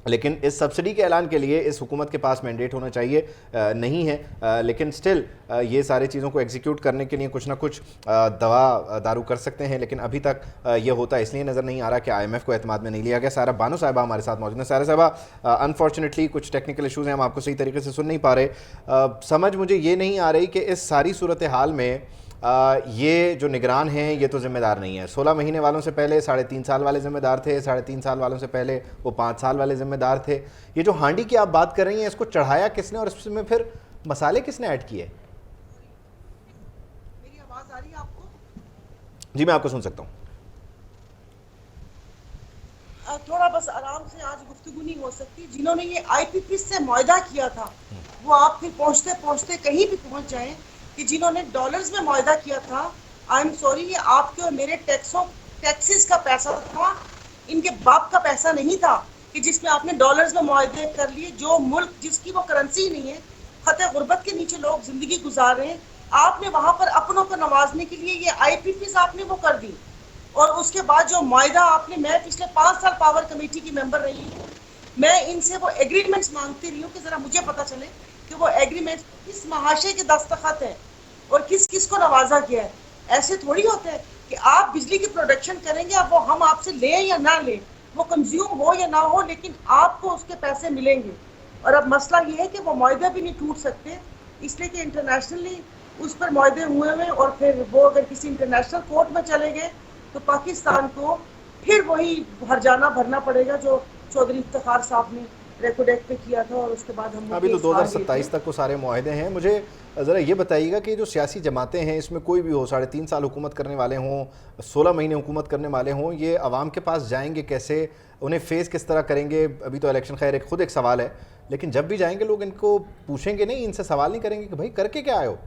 लेकिन इस सब्सिडी के ऐलान के लिए इस हुकूमत के पास मैंडेट होना चाहिए, नहीं है, लेकिन स्टिल ये सारी चीज़ों को एग्जीक्यूट करने के लिए कुछ ना कुछ दवा दारू कर सकते हैं, लेकिन अभी तक ये होता इसलिए नज़र नहीं आ रहा कि IMF को एतमाद में नहीं लिया गया। सारा बानो साहिबा हमारे साथ मौजूद हैं। सारा साहिबा, अनफॉर्चुनेटली कुछ टेक्निकल इशूज़ हैं, हम आपको सही तरीके से सुन नहीं पा रहे। समझ मुझे ये नहीं आ रही कि इस सारी सूरत हाल में ये जो निगरान हैं ये तो ज़िम्मेदार नहीं है। 16 महीने वालों से पहले 3.5 साल वाले ज़िम्मेदार थे, 3.5 साल वालों से पहले वो 5 साल वाले ज़िम्मेदार थे। ये जो हांडी की आप बात कर रही हैं, इसको चढ़ाया किसने और इसमें फिर मसाले किसने ऐड किए? मेरी आवाज़ आ रही है आपको? जी, मैं आपको सुन सकता हूँ। थोड़ा बस आराम से आज गुफ्तगू नहीं हो सकती। जिन्होंने ये IPP से मुआहदा किया था वो आप फिर पहुँचते पहुँचते कहीं भी पहुँच जाएं कि जिन्होंने डॉलर्स में मुआहदा किया था, आई एम सॉरी, ये आपके और मेरे टैक्सेस का पैसा था, इनके बाप का पैसा नहीं था कि जिसमें आपने डॉलर्स में मुआहदे कर लिए। जो मुल्क जिसकी वो करेंसी नहीं है, खतरे गुर्बत के नीचे लोग जिंदगी गुजार रहे हैं, आपने वहाँ पर अपनों को नवाजने के लिए ये IPPs आपने वो कर दी। और उसके बाद जो मुआहदा आपने, मैं पिछले 5 साल पावर कमेटी की मेंबर रही हूँ, मैं इनसे वो एग्रीमेंट्स मांगती रही हूँ कि ज़रा मुझे पता चले कि वो एग्रीमेंट किस महाशय के दस्तखत है और किस किस को नवाजा गया है। ऐसे थोड़ी होते हैं कि आप बिजली की प्रोडक्शन करेंगे, अब वो हम आपसे लें या ना लें, वो कंज्यूम हो या ना हो, लेकिन आपको उसके पैसे मिलेंगे। और अब मसला ये है कि वो मुआहदा भी नहीं टूट सकते, इसलिए कि इंटरनेशनली उस पर मुआहदे हुए हैं और फिर वो अगर किसी इंटरनेशनल कोर्ट में चले गए तो पाकिस्तान को फिर वही हर्जाना भरना पड़ेगा जो चौधरी इफ्तिखार साहब ने रेकॉर्ड एक्ट पे किया था। और उसके बाद हम अभी तो 2027 तक को सारे मुआहदे हैं। मुझे ज़रा ये बताइएगा कि जो सियासी जमातें हैं, इसमें कोई भी हो, 3.5 साल हुकूमत करने वाले हों, 16 महीने हुकूमत करने वाले हों, ये आवाम के पास जाएंगे कैसे, उन्हें फेस किस तरह करेंगे? अभी तो इलेक्शन खैर खुद एक सवाल है, लेकिन जब भी जाएंगे लोग इनको पूछेंगे नहीं, इनसे सवाल नहीं करेंगे कि भाई करके क्या आए हो?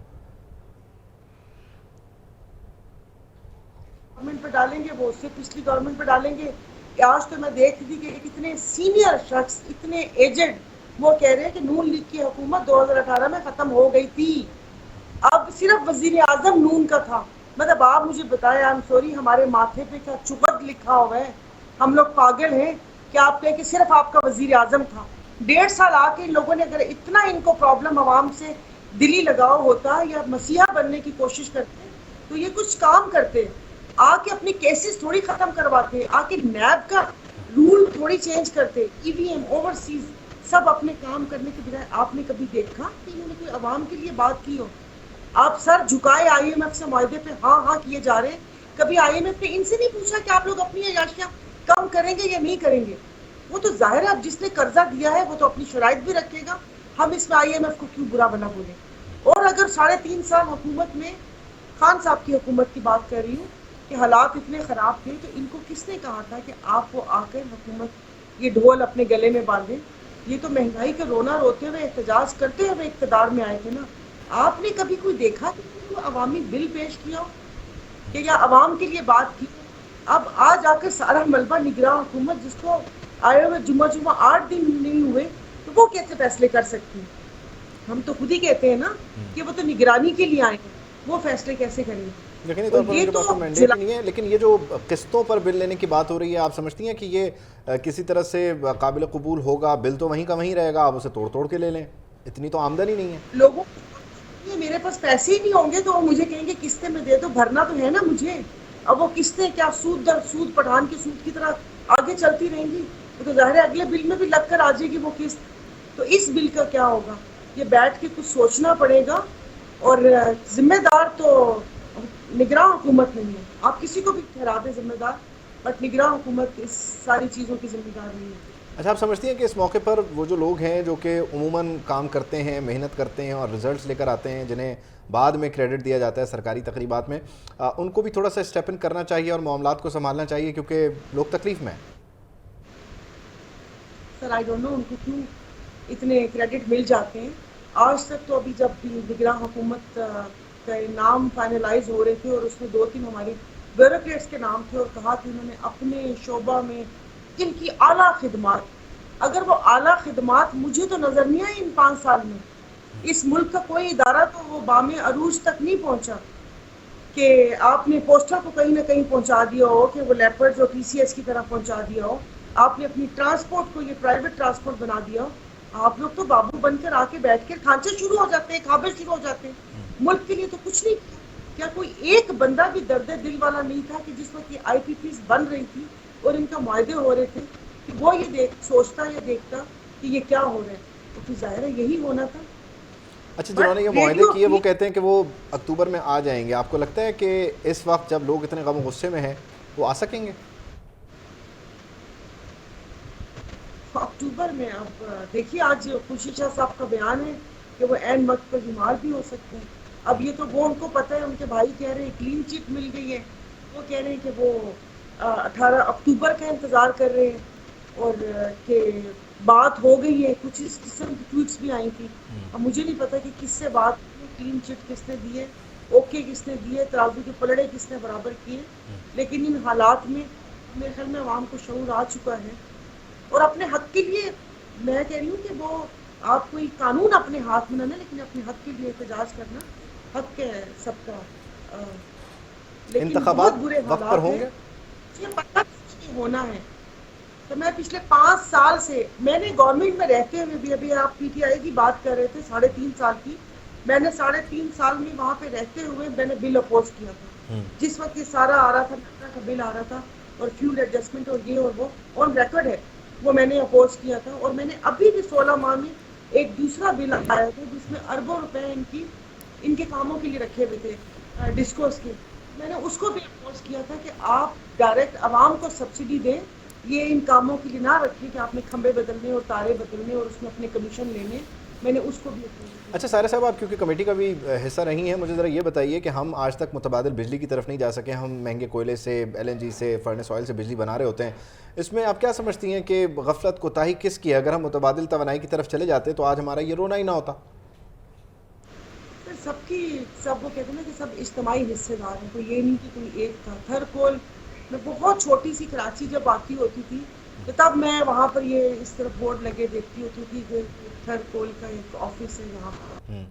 गवर्नमेंट पे डालेंगे, वो उससे पिछली गवर्नमेंट पे डालेंगे। आज तो मैं देख रही थी कि कितने सीनियर शख्स, इतने एजेड, वो कह रहे हैं कि नून लीग की हुकूमत 2018 में ख़त्म हो गई थी, अब सिर्फ वजीर आज़म नून का था। मतलब आप मुझे बताएं, आई एम सॉरी, हमारे माथे पे क्या चुपत लिखा हुआ है? हम लोग पागल हैं कि आप कहें कि सिर्फ आपका वजीर आज़म था। 1.5 साल आके इन लोगों ने अगर इतना इनको प्रॉब्लम आवाम से दिली लगाव होता या मसीहा बनने की कोशिश करते तो ये कुछ काम करते, आके अपनी केसेस थोड़ी खत्म करवाते, आके नैब का रूल थोड़ी चेंज करते, EVM ओवरसीज सब अपने काम करने के बजाय। आपने कभी देखा कि इन्होंने कोई आवाम के लिए बात की हो? आप सर झुकाए IMF से मुआहदे पे हाँ हाँ किए जा रहे। कभी IMF ने इनसे नहीं पूछा कि आप लोग अपनी अयाशियाँ कम करेंगे या नहीं करेंगे? वो तो जाहिर है अब जिसने कर्जा दिया है वो तो अपनी शराइत भी रखेगा, हम इसमें IMF को क्यों बुरा बना बोले। और अगर 3.5 साल हुकूमत में, खान साहब की हुकूमत की बात कर रही हूँ, कि हालात इतने ख़राब थे, तो इनको किसने कहा था कि आप वो आकर हुकूमत ये ढोल अपने गले में बांधे? ये तो महंगाई का रोना रोते हुए एहतजाज करते हुए इक़्तिदार में आए थे ना। आपने कभी कोई देखा कि कोई अवामी बिल पेश किया कि या अवाम के लिए बात की? अब आज आकर सारा मलबा निगरान हुकूमत, जिसको आए हुए जुम्मा 8 दिन नहीं हुए, तो वो कैसे फैसले कर सकती है? हम तो खुद ही कहते हैं ना कि वो तो निगरानी के लिए आए हैं, वो फैसले कैसे करेंगे? लेकिन ये तो मैंडेट नहीं है। लेकिन ये जो किस्तों पर बिल लेने की बात हो रही है, आप समझती हैं कि ये किसी तरह से काबिल कबूल होगा? बिल तो वहीं का वहीं रहेगा, आप उसे तोड़ तोड़ के ले लें, इतनी तो आमदनी नहीं है लोगों। ये मेरे पास पैसे ही नहीं होंगे तो वो मुझे कहेंगे किस्तें में दे दो, भरना तो है ना मुझे। अब वो किस्तें क्या सूद दर सूद, पठान के सूद की तरह आगे चलती रहेंगी? तो जाहिर है अगले बिल में भी लग कर आ जाएगी वो किस्त। तो इस बिल का क्या होगा? ये बैठ के कुछ सोचना पड़ेगा। और जिम्मेदार तो निगरान हुकूमत नहीं है, आप किसी को भी ठहरा दें जिम्मेदार, बट निगरान हुकूमत इस सारी चीज़ों की जिम्मेदार नहीं है। अच्छा, आप समझती हैं कि इस मौके पर वो जो लोग हैं जो कि उमूमन काम करते हैं, मेहनत करते हैं और रिजल्ट्स लेकर आते हैं, जिन्हें बाद में क्रेडिट दिया जाता है सरकारी तकरीबात में, उनको भी थोड़ा सा स्टेप इन करना चाहिए और मामलात को संभालना चाहिए, क्योंकि लोग तकलीफ में हैं? सर आई डोंट नो उनको क्यों इतने क्रेडिट मिल जाते हैं। आज तक तो अभी जब निगरान हुकूमत के नाम फाइनलाइज हो रहे थे और उसमें 2-3 हमारे ब्यूरोक्रेट्स के नाम थे और कहा कि उन्होंने अपने शोबा में इनकी आला खिदमात, अगर वो आला खिदमात मुझे तो नज़र नहीं आई इन 5 साल में। इस मुल्क का कोई इदारा तो वो बामे अरूज तक नहीं पहुंचा कि आपने पोस्टर को कहीं ना कहीं पहुंचा दिया हो, कि वो लेपर्ड जो TCS की तरह पहुंचा दिया हो। आपने अपनी ट्रांसपोर्ट को ये प्राइवेट ट्रांसपोर्ट बना दिया। आप लोग तो बाबू बनकर आके बैठ कर खांचे शुरू हो जाते हैं, खाबे शुरू हो जाते हैं। मुल्क के लिए तो कुछ नहीं किया। क्या कोई एक बंदा भी दर्द दिल वाला नहीं था कि जिस वक्त ये IPPs बन रही थी और इनका मुआहदे हो रहे थे कि वो ये सोचता या देखता कि ये क्या हो रहा है? तो फिर जाहिर है यही होना था। अच्छा, जिन्होंने ये मुआहदे किए वो कहते हैं कि वो अक्टूबर में आ जाएंगे। आपको लगता है कि इस वक्त जब लोग इतने गम गुस्से में हैं वो आ सकेंगे अक्टूबर में? अब देखिए, आज खुशी शाह साहब का बयान है कि वो ऐन वक्त पर बीमार भी हो सकते हैं। अब ये तो वो उनको पता है, उनके भाई कह रहे हैं क्लीन चिट मिल गई है, वो कह रहे हैं कि वो 18 अक्टूबर का इंतज़ार कर रहे हैं और कि बात हो गई है। कुछ इस किस्म की ट्वीट्स भी आई थी। अब मुझे नहीं पता कि किससे बात, क्लीन चिट किसने दी है, ओके किसने दिए, तराजू के पलड़े किसने बराबर किए। लेकिन इन हालात में मेरे ख्याल में आवाम को शऊर आ चुका है और अपने हक के लिए मैं कह रही हूँ कि वो आप कोई कानून अपने हाथ में ना, लेकिन अपने हक के लिए एहतजाज करना हक है सबका। लेकिन बहुत बुरे वक्त पर होंगे, ये पता नहीं होना है। तो मैं पिछले 5 साल से, मैंने गवर्नमेंट में रहते हुए भी, अभी आप PTI की बात कर रहे थे 3.5 साल की, मैंने 3.5 साल में वहाँ पे रहते हुए मैंने बिल अपोज किया था। जिस वक्त ये सारा आ रहा था, नफरा का बिल आ रहा था और फ्यूल एडजस्टमेंट और ये और वो ऑन रिकॉर्ड है, वो मैंने अपोज किया था। और मैंने अभी भी 16 माह में एक दूसरा बिल आया था जिसमें अरबों रुपए इनके कामों के लिए रखे हुए थे, डिस्कोस के। मैंने उसको भी अपोज किया था कि आप डायरेक्ट आवाम को सब्सिडी दें, ये इन कामों के लिए ना रखें कि आपने खंबे बदलने और तारे बदलने और उसमें अपने कमीशन लेने। मैंने उसको भी अपोज किया। अच्छा सारा साहब, आप क्योंकि कमेटी का भी हिस्सा रही हैं, मुझे ज़रा ये बताइए कि हम आज तक मुतबादिल बिजली की तरफ नहीं जा सके। हम महंगे कोयले से, LNG से, फर्नेस ऑयल से बिजली बना रहे होते हैं। इसमें आप क्या समझती हैं कि गफलत कोताही किसकी है? अगर हम मुतबादिल तवानाई की तरफ चले जाते तो आज हमारा ये रोना ही ना होता। सब वो कहते हैं ना कि सब इज्तिमाई हिस्सेदार हैं, कोई ये नहीं कि कोई एक था। थरकोल में बहुत छोटी सी कराची जब बाकी होती थी तो तब मैं वहाँ पर ये इस तरफ बोर्ड लगे देखती होती थी कि थरकोल का एक ऑफिस है यहाँ पर।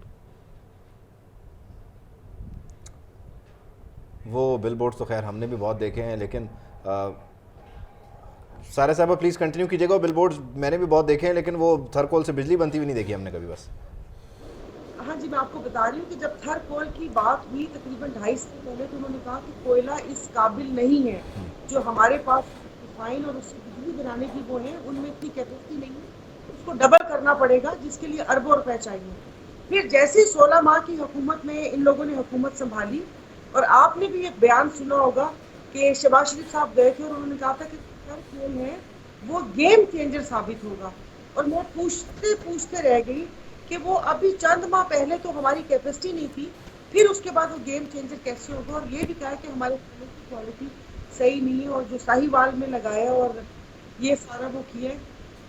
वो बिल बोर्ड्स तो खैर हमने भी बहुत देखे हैं, लेकिन सारे साहब प्लीज़ कंटिन्यू कीजिएगा। वो बिल बोर्ड्स मैंने भी बहुत देखे हैं, लेकिन वो थरकोल से बिजली बनती हुई नहीं देखी हमने कभी। बस हाँ जी, मैं आपको बता रही हूँ कि जब थरकोल की बात हुई तकरीबन 2.5 साल पहले, तो उन्होंने कहा कि कोयला इस काबिल नहीं है, जो हमारे पास रिफाइन और उससे बिजली बनाने की वो है, उनमें इतनी कैपेसिटी नहीं है, उसको डबल करना पड़ेगा, जिसके लिए अरबों रुपए चाहिए। फिर जैसे 16 माह की हुकूमत में इन लोगों ने हुकूमत संभाली, और आपने भी एक बयान सुना होगा कि शहबाज शरीफ साहब गए थे और उन्होंने कहा था कि थरकोल है वो गेम चेंजर साबित होगा। और मैं पूछते पूछते रह गई कि वो अभी चंद माह पहले तो हमारी कैपेसिटी नहीं थी, फिर उसके बाद वो गेम चेंजर कैसे होगा? और ये भी कहा कि हमारे फलों की क्वालिटी सही नहीं है, और जो साहिवाल में लगाया और ये सारा वो किया।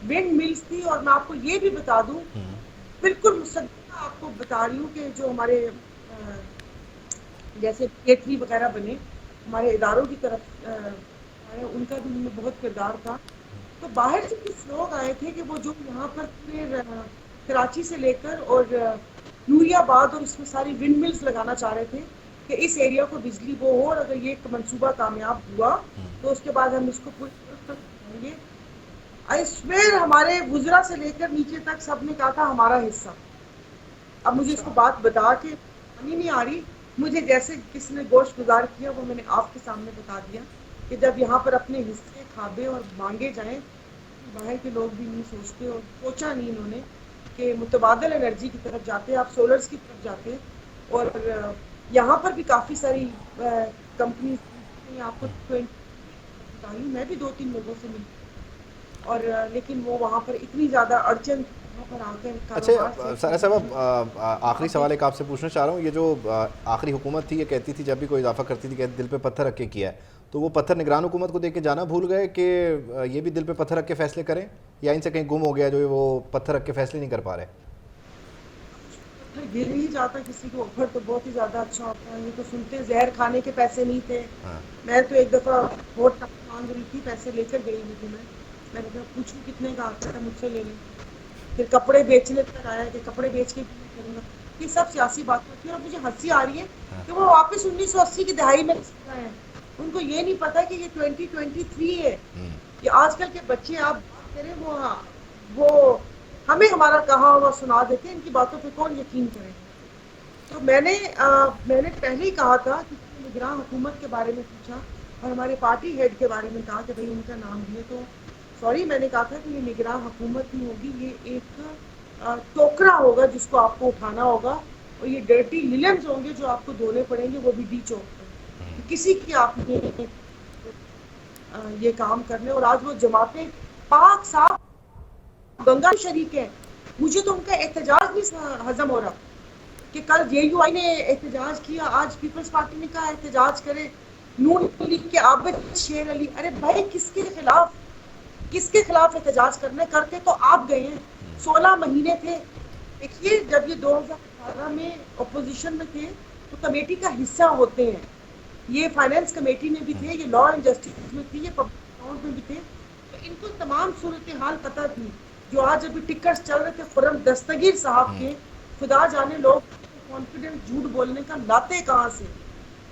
विंड मिल्स थी, और मैं आपको ये भी बता दूं, बिल्कुल मुसद्दक़ आपको बता रही हूँ कि जो हमारे जैसे केटली वगैरह बने हमारे इदारों की तरफ उनका भी उनमें बहुत किरदार था। तो बाहर से कुछ लोग आए थे कि वो जो यहाँ पर पूरे कराची से लेकर और नूरियाबाद और इसमें सारी विंड मिल्स लगाना चाह रहे थे कि इस एरिया को बिजली वो हो, और अगर ये मंसूबा कामयाब हुआ तो उसके बाद हम इसको पूरी तरह करेंगे। आई स्वेयर हमारे गुजरा से लेकर नीचे तक सब ने कहा था हमारा हिस्सा। अब मुझे इसको बात बता के पानी नहीं आ रही, मुझे जैसे किसी ने गोश्त गुजार किया वो मैंने आपके सामने बता दिया कि जब यहाँ पर अपने हिस्से खाबे और मांगे जाएं, बाहर के लोग भी नहीं सोचते, और सोचा नहीं इन्होंने कि मुतबादिल एनर्जी की तरफ जाते, आप सोलर्स की तरफ जाते। और यहाँ पर भी काफ़ी सारी कंपनी आपको बताई, मैं भी 2-3 लोगों से मिली, और लेकिन वो वहाँ पर इतनी ज़्यादा अड़चन पर आकर। अच्छा सारा साहब, आखिरी सवाल एक आपसे पूछना चाह रहा हूँ। ये जो आखिरी हुकूमत थी, ये कहती थी जब भी कोई इजाफा करती थी कहती दिल पे पत्थर रख के किया है, तो वो पत्थर निगरान हुकूमत को दे के जाना भूल गए कि ये भी दिल पे पत्थर रख के फैसले करें, या इनसे कहीं गुम हो गया जो वो पत्थर रख के फैसले नहीं कर पा रहे? गिर ही जाता किसी को ऊपर तो बहुत ही ज़्यादा अच्छा होता है। ये तो सुनते जहर खाने के पैसे नहीं थे। मैं तो एक दफ़ा वोट मांग रही थी, पैसे लेकर गई हुई थी। मैंने कहा पूछूं कितने का आता था, मुझसे ले लें। फिर कपड़े बेचने तक आया कि कपड़े बेच के करूँगा। ये सब सियासी बात होती है, और मुझे हंसी आ रही है कि वो वापस 1980 की दहाई में हैं उनको ये नहीं पता कि ये 2023 है। कि आजकल के बच्चे आप बात करें वो हमें हमारा कहा हुआ सुना देते हैं, इनकी बातों पे कौन यकीन करे। तो मैंने पहले ही कहा था कि निगरान हुकूमत के बारे में पूछा और हमारे पार्टी हेड के बारे में कहा कि भाई उनका नाम दिए, तो सॉरी मैंने कहा था कि ये निगरान हुकूमत नहीं होगी, ये एक टोकरा होगा जिसको आपको उठाना होगा और ये डर्टी लिलेंस होंगे जो आपको धोने पड़ेंगे, वो भी डी चौक पर। किसी की आपने ये काम करने, और आज वो जमातें पाक साफ गंगा शरीक है। मुझे तो उनका एहतजाज नहीं हजम हो रहा कि कल JUI ने एहतजाज किया, आज पीपल्स पार्टी ने कहा एहतजाज करे, नून लीग के आबिद शेर अली। अरे भाई किसके खिलाफ एहतजाज करते तो आप गए हैं। 16 महीने थे। देखिए जब ये 2018 में अपोजिशन में थे तो कमेटी का हिस्सा होते हैं, ये फाइनेंस कमेटी में भी थे, ये लॉ एंड जस्टिस में थी, ये पब्लिक अकाउंट में भी थे, तो इनको तमाम सूरत हाल पता थी। जो आज अभी टिकट्स चल रहे थे खुर्रम दस्तगीर साहब के, खुदा जाने लोग कॉन्फिडेंट झूठ बोलने का लाते कहाँ से।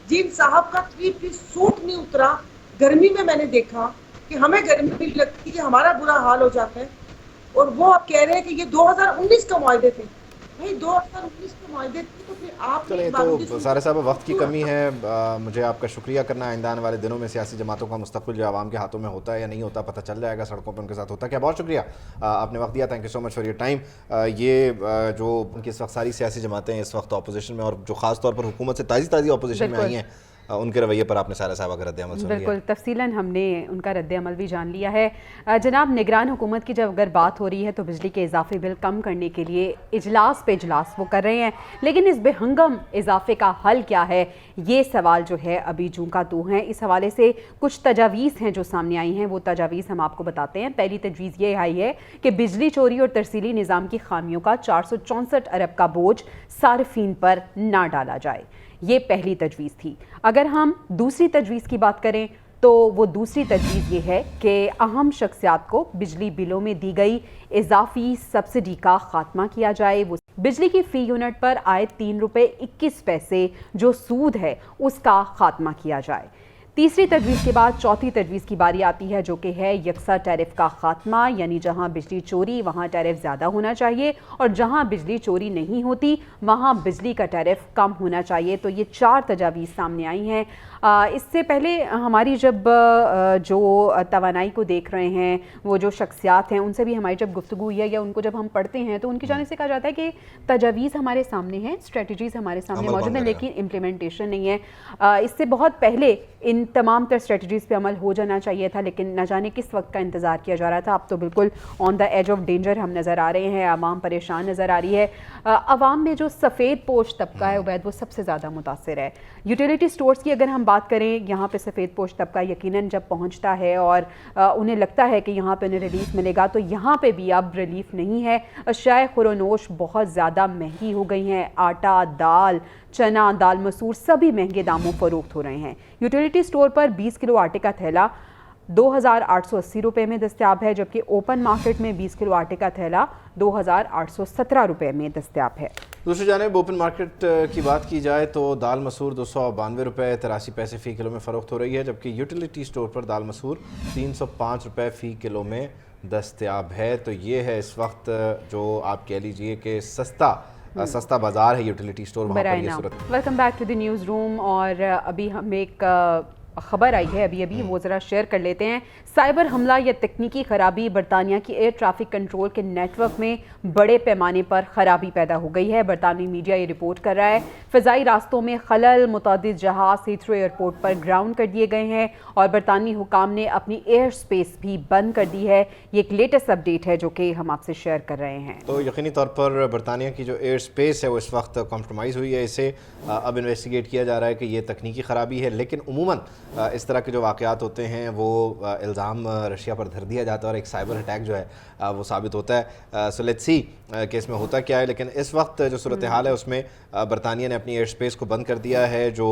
जिन साहब का 3 पीस सूट नहीं उतरा गर्मी में, मैंने देखा कि हमें गर्मी लगती है, हमारा बुरा हाल हो जाता है, और वो आप कह रहे हैं कि ये 2019 का मुआहदे थे। भाई 2019 के मुआहदे थे तो फिर आप चलिए, तो सारे साहब वक्त की कमी है, मुझे आपका शुक्रिया करना। आइंदा आने वाले दिनों में सियासी जमातों का मुस्तकबिल जो आवाम के हाथों में होता है या नहीं होता पता चल जाएगा, सड़कों पर उनके साथ होता क्या। बहुत शुक्रिया आपने वक्त दिया, thank you so much for your time. ये जो उनकी इस वक्त सारी सियासी जमातें इस वक्त अपोजिशन में और जो खास तौर पर हुकूमत से ताज़ी अपोजिशन में आई हैं, उनके रवैये पर आपने सारा साहब का रद्द-ए-अमल सुन लिया। बिल्कुल तफसीलन हमने उनका रद्द-ए-अमल भी जान लिया है। जनाब, निगरान हुकूमत की जब अगर बात हो रही है तो बिजली के इजाफी बिल कम करने के लिए इजलास पे इजलास वो कर रहे हैं, लेकिन इस बेहंगम इजाफे का हल क्या है, ये सवाल जो है अभी जूं का तू है। इस हवाले से कुछ तजावीज़ हैं जो सामने आई हैं, वो तजावीज़ हम आपको बताते हैं। पहली तजवीज़ ये आई है कि बिजली चोरी और तरसीली निज़ाम की खामियों का 464 अरब का बोझ सार्फिन पर ना डाला जाए। ये पहली तजवीज़ थी। अगर हम दूसरी तजवीज़ की बात करें तो वो दूसरी तजवीज़ ये है कि अहम शख्सियात को बिजली बिलों में दी गई इजाफी सब्सिडी का खात्मा किया जाए। वो बिजली की फ़ी यूनिट पर आए 3 रुपये 21 पैसे जो सूद है उसका खात्मा किया जाए। तीसरी तजवीज़ के बाद चौथी तजवीज़ की बारी आती है, जो कि है यकसा टैरिफ का खात्मा, यानी जहां बिजली चोरी वहां टैरिफ ज़्यादा होना चाहिए और जहां बिजली चोरी नहीं होती वहां बिजली का टैरिफ कम होना चाहिए। तो ये 4 तजावीज़ सामने आई हैं। इससे पहले हमारी जब जो तवानाई को देख रहे हैं वो जो शख्सियात हैं उनसे भी हमारी जब गुफ्तगू हुई है या उनको जब हम पढ़ते हैं तो उनकी जानिब से कहा जाता है कि तजावीज़ हमारे सामने हैं, स्ट्रेटजीज़ हमारे सामने मौजूद हैं, लेकिन इम्प्लीमेंटेशन नहीं है। इससे बहुत पहले इन तमाम तर स्ट्रेटजीज़ पे अमल हो जाना चाहिए था, लेकिन न जाने किस वक्त का इंतज़ार किया जा रहा था। अब तो बिल्कुल on the edge of danger हम नज़र आ रहे हैं, आवाम परेशान नज़र आ रही है। आवाम में जो सफ़ेद पोश तबका है उबैद, वो सबसे ज़्यादा मुतासिर है। यूटिलिटी स्टोर्स की अगर हम बात करें, यहाँ पे सफ़ेद पोश तबका यकीनन जब पहुँचता है और उन्हें लगता है कि यहाँ पे उन्हें रिलीफ मिलेगा, तो यहाँ पे भी अब रिलीफ नहीं है। अशियाए खुरोनोश बहुत ज़्यादा महंगी हो गई हैं। आटा, दाल, चना, दाल मसूर सभी महंगे दामों फरोख्त हो रहे हैं। यूटिलिटी स्टोर पर 20 किलो आटे का थैला 2,880 रुपये में दस्तयाब है, जबकि ओपन मार्केट में 20 किलो आटे का थैला 2,817 रुपये में दस्तयाब है। दूसरी जानिब ओपन मार्केट की बात की जाए तो दाल मसूर 292 रुपये 83 पैसे फ़ी किलो में फ़रोख्त हो रही है, जबकि यूटिलिटी स्टोर पर दाल मसूर 305 रुपये फ़ी किलो में दस्तयाब है। तो ये है इस वक्त जो आप कह लीजिए कि सस्ता बाजार है यूटिलिटी स्टोर, वहाँ पर ये सूरत। Welcome back to the news room. और अभी हम एक खबर आई है अभी वो ज़रा शेयर कर लेते हैं। साइबर हमला या तकनीकी ख़राबी, बरतानिया की एयर ट्रैफिक कंट्रोल के नेटवर्क में बड़े पैमाने पर ख़राबी पैदा हो गई है। बरतानी मीडिया ये रिपोर्ट कर रहा है। फ़िज़ाई रास्तों में खलल, मुतअद्दिद जहाज़ हीथ्रो एयरपोर्ट पर ग्राउंड कर दिए गए हैं और बरतानी हुकाम ने अपनी एयर स्पेस भी बंद कर दी है। ये एक लेटेस्ट अपडेट है जो कि हम आपसे शेयर कर रहे हैं। तो यकीनी तौर पर बरतानिया की जो एयर स्पेस है वो इस वक्त कॉम्प्रोमाइज़ हुई है। इसे अब इन्वेस्टिगेट किया जा रहा है कि ये तकनीकी ख़राबी है, लेकिन उमूमन इस तरह के जो वाक़यात होते हैं वो इल्ज़ाम रशिया पर धर दिया जाता है और एक साइबर अटैक जो है वो साबित होता है। सो लेट्स सी कि इसमें होता क्या है। लेकिन इस वक्त जो सूरत हाल है उसमें बरतानिया ने अपनी एयर स्पेस को बंद कर दिया है। जो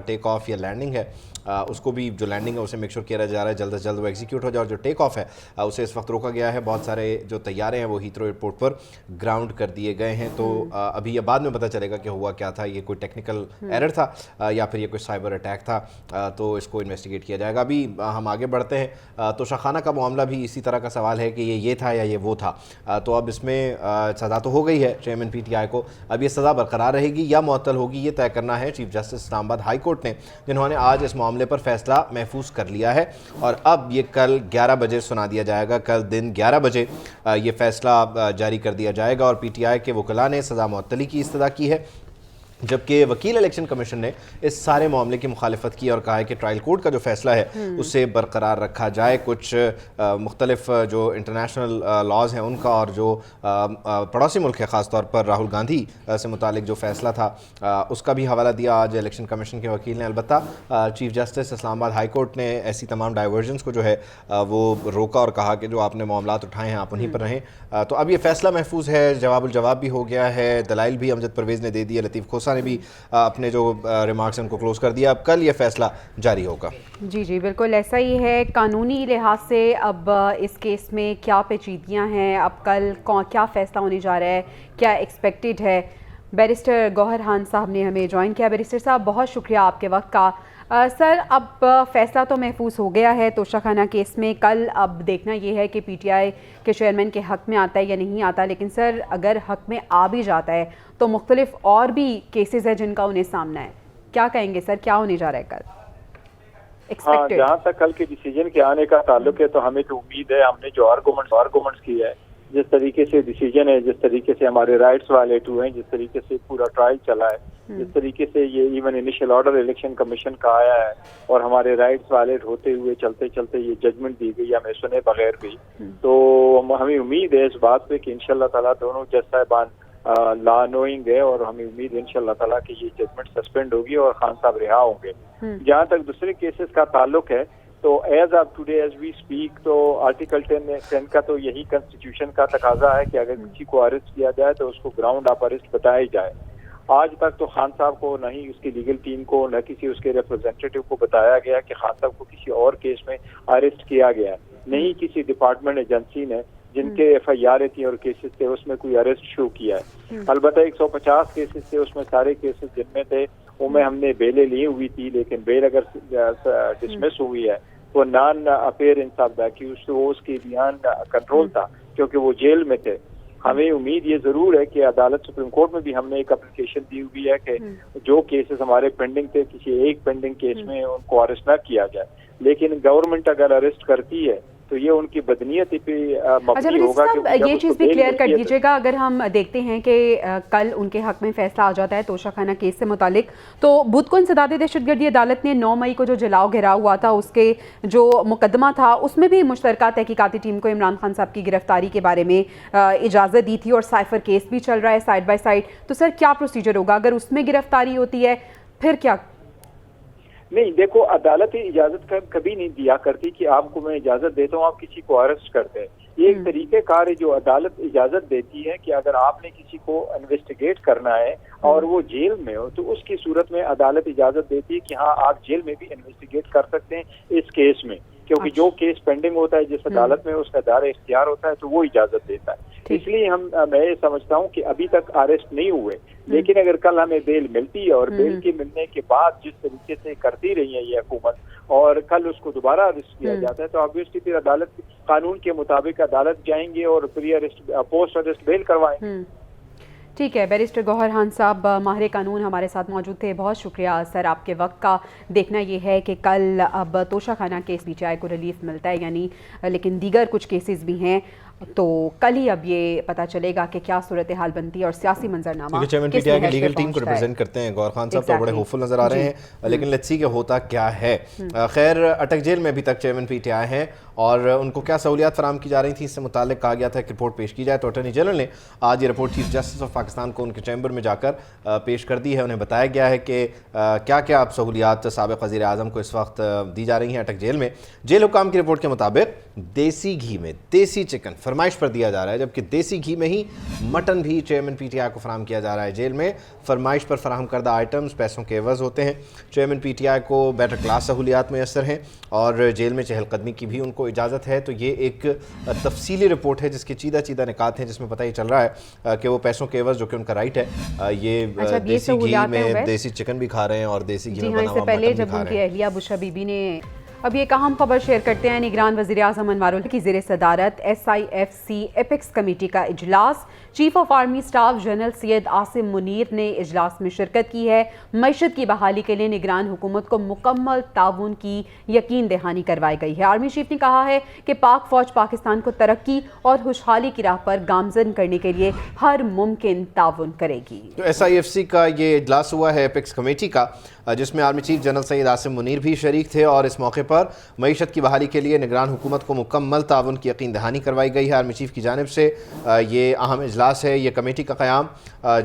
टेक ऑफ या लैंडिंग है उसको भी, जो लैंडिंग है उसे मेक श्योर किया जा रहा है जल्द से जल्द वो एग्जीक्यूट हो जाए, और जो टेक ऑफ है उसे इस वक्त रोका गया है। बहुत सारे जो तैयारे हैं वो हीथ्रो एयरपोर्ट पर ग्राउंड कर दिए गए हैं। तो अभी ये बाद में पता चलेगा कि हुआ क्या था, ये कोई टेक्निकल एरर था या फिर ये कोई साइबर अटैक था। तो तो इसको इन्वेस्टिगेट किया जाएगा। अभी हम आगे बढ़ते हैं। तोशाखाना का मामला भी इसी तरह का सवाल है कि ये था या ये वो था। तो अब इसमें सज़ा तो हो गई है चेयरमैन PTI को, अब ये सज़ा बरकरार रहेगी या मुअत्तल होगी, ये तय करना है chief justice Islamabad high court ने, जिन्होंने आज इस मामले पर फैसला महफूज कर लिया है। और अब ये कल 11 बजे सुना दिया जाएगा। कल दिन 11 बजे ये फैसला जारी कर दिया जाएगा। और PTI के वकला ने सज़ा मुअत्तली की इस्तदा की है, जबकि वकील इलेक्शन कमीशन ने इस सारे मामले की मुखालिफत की और कहा है कि ट्रायल कोर्ट का जो फैसला है उसे बरकरार रखा जाए। कुछ मुख्तलिफ जो इंटरनेशनल लॉज हैं उनका और जो पड़ोसी मुल्क है, ख़ास तौर पर राहुल गांधी से मुतालिक जो फैसला था उसका भी हवाला दिया आज इलेक्शन कमीशन के वकील ने। अलबत्ता chief justice Islamabad high court ने ऐसी तमाम डाइवर्जन्स को जो है वो रोका और कहा कि जो आपने मामलात उठाए हैं आप उन्हीं पर रहें। तो अब ये फैसला महफूज है, जवाबुल जवाब भी हो गया है, दलाइल भी अमजद परवेज़ ने दे दिए, लतीफ़ खोसा ने भी अपने जो रिमार्क्स उनको क्लोज कर दिया। अब कल ये फैसला जारी होगा। जी बिल्कुल ऐसा ही है। कानूनी लिहाज से अब इस केस में क्या पेचीदगियां हैं, अब कल क्या फैसला होने जा रहा है, क्या एक्सपेक्टेड है? बैरिस्टर गौहर खान साहब ने हमें ज्वाइन किया। बैरिस्टर साहब बहुत शुक्रिया आपके वक्त का। सर अब फैसला तो महफूज हो गया है तोशाखाना केस में, कल अब देखना ये है कि PTI के चेयरमैन के हक़ में आता है या नहीं आता। लेकिन सर अगर हक़ में आ भी जाता है तो मुख्तलिफ और भी केसेस है जिनका उन्हें सामना है, क्या कहेंगे सर, क्या होने जा रहा है कल? हाँ, जहाँ तक कल के डिसीजन के आने का ताल्लुक है तो हमें तो उम्मीद है, हमने जो आर्गूमेंट्स की है, जिस तरीके से डिसीजन है, जिस तरीके से हमारे राइट्स वायलेट हुए हैं, जिस तरीके से पूरा ट्रायल चला है, जिस तरीके से ये even initial order election commission का आया है और हमारे राइट्स वायलेट होते हुए चलते चलते ये जजमेंट दी गई हमें सुने बगैर भी, तो हमें उम्मीद है इस बात पे कि इंशाल्लाह ताला दोनों जज साहिबान लॉ नोइंग है और हमें उम्मीद है इंशाल्लाह ताला कि ये जजमेंट सस्पेंड होगी और खान साहब रिहा होंगे। जहाँ तक दूसरे केसेस का ताल्लुक है तो as of today as we speak तो आर्टिकल 10 का तो यही कॉन्स्टिट्यूशन का तकाजा है कि अगर किसी को अरेस्ट किया जाए तो उसको ग्राउंड ऑफ अरेस्ट बताया जाए। आज तक तो खान साहब को न ही उसकी लीगल टीम को न किसी उसके रिप्रेजेंटेटिव को बताया गया कि खान साहब को किसी और केस में अरेस्ट किया गया है, नहीं किसी डिपार्टमेंट एजेंसी ने जिनके FIR थी और केसेस थे उसमें कोई अरेस्ट शो किया है। अलबत्ता 150 केसेस थे, उसमें सारे केसेस जिनमें थे उनमें हमने बेलें ली हुई थी, लेकिन बेल अगर डिसमिस हुई है वो non appearance of the accused, तो उसके बियॉन्ड कंट्रोल था क्योंकि वो जेल में थे। हमें उम्मीद ये जरूर है कि अदालत सुप्रीम कोर्ट में भी हमने एक एप्लीकेशन दी हुई है कि जो केसेस हमारे पेंडिंग थे किसी एक पेंडिंग केस में उनको अरेस्ट न किया जाए, लेकिन गवर्नमेंट अगर अरेस्ट करती है तो ये उनकी बदनीयती पे मबनी होगा। ये चीज़ भी क्लियर कर दीजिएगा, अगर हम देखते हैं कि कल उनके हक में फैसला आ जाता है तोशाखाना केस से मुतालिक, तो बुधको इंसदाद दहशतगर्दी अदालत ने 9 मई को जो जलाओ घेराव हुआ था उसके जो मुकदमा था उसमें भी मुश्तरका तहकीकाती टीम को इमरान खान साहब की गिरफ्तारी के बारे में इजाज़त दी थी और साइफर केस भी चल रहा है साइड बाय साइड। तो सर क्या प्रोसीजर होगा अगर उसमें गिरफ्तारी होती है, फिर क्या? नहीं, देखो अदालत इजाजत कभी नहीं दिया करती कि आपको मैं इजाजत देता हूँ आप किसी को अरेस्ट करते हैं। ये एक तरीक़ेकार है जो अदालत इजाजत देती है कि अगर आपने किसी को इन्वेस्टिगेट करना है और वो जेल में हो तो उसकी सूरत में अदालत इजाजत देती है कि हाँ आप जेल में भी इन्वेस्टिगेट कर सकते हैं इस केस में, क्योंकि जो केस पेंडिंग होता है जिस अदालत में उसका दायरा इख्तियार होता है तो वो इजाजत देता है। इसलिए मैं ये समझता हूँ कि अभी तक अरेस्ट नहीं हुए, लेकिन अगर कल हमें बेल मिलती है और बेल के मिलने के बाद जिस तरीके से करती रही है ये हुकूमत और कल उसको दोबारा अरेस्ट किया जाता है तो ऑब्वियसली फिर अदालत कानून के मुताबिक अदालत जाएंगे और pre arrest post arrest bell करवाएंगे। ठीक है, बैरिस्टर गौहर खान साहब माहिर कानून हमारे साथ मौजूद थे, बहुत शुक्रिया सर आपके वक्त का। देखना ये है कि कल अब तोशाखाना केस PTI को रिलीफ मिलता है यानी, लेकिन दीगर कुछ केसेस भी हैं तो कल ही अब ये पता चलेगा कि क्या सूरत हाल बनती है और सियासी मंजरनामा। चेयरमैन PTI की लीगल टीम को रिप्रेजेंट करते हैं गौहर खान साहब तो बड़े होपफुल नजर आ रहे हैं, लेकिन लेट्स सी कि होता क्या है। खैर अटक जेल में अभी तक चेयरमैन PTI हैं और उनको क्या सहूलियात फराम की जा रही थी इससे मुतालिक कहा गया था कि रिपोर्ट पेश की जाए, तो अटॉर्नी जनरल ने आज ये report chief justice of Pakistan को उनके चैम्बर में जाकर पेश कर दी है। उन्हें बताया गया है कि क्या क्या आप सहूलियात साबिक़ वज़ीर आज़म को इस वक्त दी जा रही हैं अटक जेल में। जेल हुकाम की रिपोर्ट के मुताबिक देसी घी में देसी चिकन फरमाइश पर दिया जा रहा है, जबकि देसी घी में ही मटन भी चेयरमैन PTI को फराहम किया जा रहा है। जेल में फरमाइश पर फराहम करदा आइटम्स पैसों के एवज़ होते हैं। चेयरमैन PTI को बेटर क्लास सहूलियात मैसर हैं और जेल में चहलकदमी की भी उनको کو اجازت ہے تو یہ ایک تفصیلی رپورٹ ہے جس کے چیدہ نکات ہیں، جس میں پتہ یہ چل رہا ہے کہ وہ پیسوں کے عوض جو کہ ان کا رائٹ ہے یہ دیسی گھی میں دیسی چکن بھی کھا رہے ہیں اور دیسی گھی میں بنا ہوا مٹن بھی کھا رہے ہیں۔ جب ان کی اہلیہ بشرا بی بی نے اب یہ ایک اہم خبر شیئر کرتے ہیں، نگران وزیراعظم انوار الحق کی زیر صدارت SIFC ایپیکس کمیٹی کا اجلاس، chief of army staff general Syed Asim Munir نے اجلاس میں شرکت کی ہے۔ معیشت کی بحالی کے لیے نگران حکومت کو مکمل تعاون کی یقین دہانی کروائی گئی ہے۔ آرمی چیف نے کہا ہے کہ پاک فوج پاکستان کو ترقی اور خوشحالی کی راہ پر گامزن کرنے کے لیے ہر ممکن تعاون کرے گی۔ تو SIFC کا یہ اجلاس ہوا ہے ایپیکس کمیٹی کا، جس میں army chief general Syed Asim Munir بھی شریک تھے، اور اس موقع پر معیشت کی بحالی کے لیے نگران حکومت کو مکمل تعاون کی یقین دہانی کروائی گئی ہے۔ آرمی چیف کی جانب سے یہ اہم اجلاس ہے۔ یہ کمیٹی کا قیام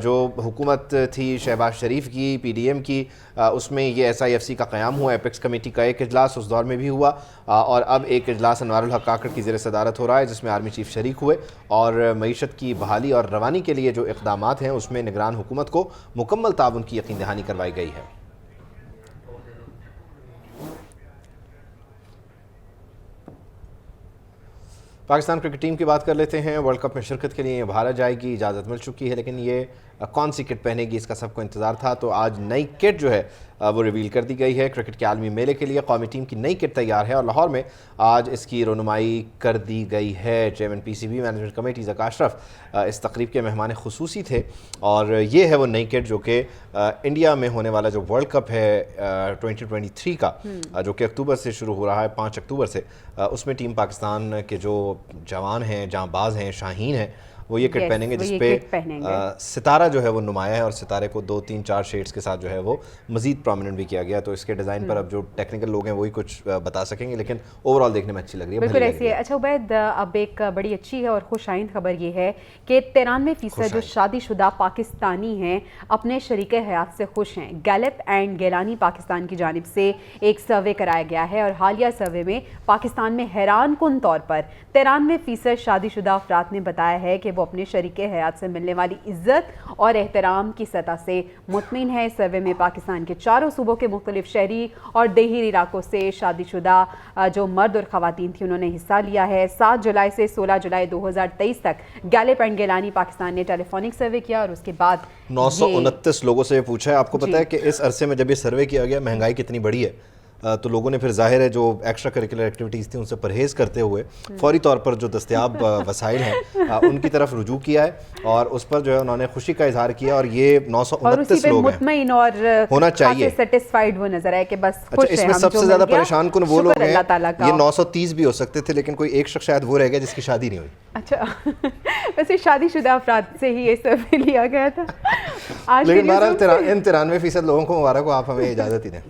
جو حکومت تھی شہباز شریف کی PDM کی، اس میں یہ SIFC کا قیام ہوا۔ ایپیکس کمیٹی کا ایک اجلاس اس دور میں بھی ہوا، اور اب ایک اجلاس انوار الحق کاکڑ کی زیر صدارت ہو رہا ہے جس میں آرمی چیف شریک ہوئے، اور معیشت کی بحالی اور روانی کے لیے جو اقدامات ہیں اس میں نگران حکومت کو مکمل تعاون کی یقین دہانی کروائی گئی ہے۔ پاکستان کرکٹ ٹیم کی بات کر لیتے ہیں۔ ورلڈ کپ میں شرکت کے لیے بھارت جائے گی، اجازت مل چکی ہے، لیکن یہ کون سی کٹ پہنے گی اس کا سب کو انتظار تھا، تو آج نئی کٹ جو ہے وہ ریویل کر دی گئی ہے۔ کرکٹ کے عالمی میلے کے لیے قومی ٹیم کی نئی کٹ تیار ہے اور لاہور میں آج اس کی رونمائی کر دی گئی ہے۔ Chairman PCB management committee Zaka Ashraf اس تقریب کے مہمان خصوصی تھے، اور یہ ہے وہ نئی کٹ جو کہ انڈیا میں ہونے والا جو ورلڈ کپ ہے 2023 کا، جو کہ اکتوبر سے شروع ہو رہا ہے، 5 اکتوبر سے، اس میں ٹیم پاکستان کے جو جوان ہیں، جاں باز ہیں، شاہین ہیں، وہ یہ کٹ پہنیں گے، جس پہ ستارہ جو ہے وہ نمایاں ہے، اور ستارے کو 2 3 4 شیڈز کے ساتھ جو ہے وہ مزید پرومیننٹ بھی کیا گیا۔ تو اس کے ڈیزائن پر اب جو ٹیکنیکل لوگ ہیں وہی کچھ بتا سکیں گے، لیکن اوور آل دیکھنے میں اچھی لگ رہی ہے، بالکل ایسی ہے۔ اچھا عبید، اب ایک بڑی اچھی ہے اور خوش آئند خبر یہ ہے کہ 93% جو شادی شدہ پاکستانی ہیں اپنے شریک حیات سے خوش ہیں۔ گیلپ اینڈ گیلانی پاکستان کی جانب سے ایک سروے کرایا گیا ہے، اور حالیہ سروے میں پاکستان میں حیران کن طور پر 93% شادی شدہ افراد نے بتایا ہے کہ وہ اپنے شریک حیات سے ملنے والی عزت اور احترام کی سطح سے مطمئن ہے۔ سروے میں پاکستان کے 4 صوبوں کے مختلف شہری اور دیہی علاقوں سے شادی شدہ جو مرد اور خواتین تھیں انہوں نے حصہ لیا ہے۔ 7 جولائی سے 16 جولائی 2023 تک گیلپ اینڈ گیلانی پاکستان نے ٹیلی فونک سروے کیا، اور اس کے بعد 929 لوگوں سے پوچھا ہے۔ آپ کو پتہ ہے کہ اس عرصے میں جب یہ سروے کیا گیا مہنگائی کتنی بڑی ہے، تو لوگوں نے پھر ظاہر ہے جو ایکسٹرا کریکولر ایکٹیویٹیز تھیں ان سے پرہیز کرتے ہوئے فوری طور پر جو دستیاب وسائل ہیں ان کی طرف رجوع کیا ہے، اور اس پر جو ہے انہوں نے خوشی کا اظہار کیا، اور یہ 929 لوگ ہیں، مطمئن اور ہونا چاہیے، سیٹسفائیڈ وہ نظر آئے کہ بس خوش ہیں۔ اس میں سب سے زیادہ پریشان کن وہ لوگ ہیں، یہ 930 بھی ہو سکتے تھے، لیکن کوئی ایک شخص شاید وہ رہ گیا جس کی شادی نہیں ہوئی۔ اچھا، ویسے شادی شدہ افراد سے ہی یہ سروے لیا گیا تھا، لیکن بہرحال 93% لوگوں کو مبارک ہو، آپ ہمیں اجازت ہی دیں۔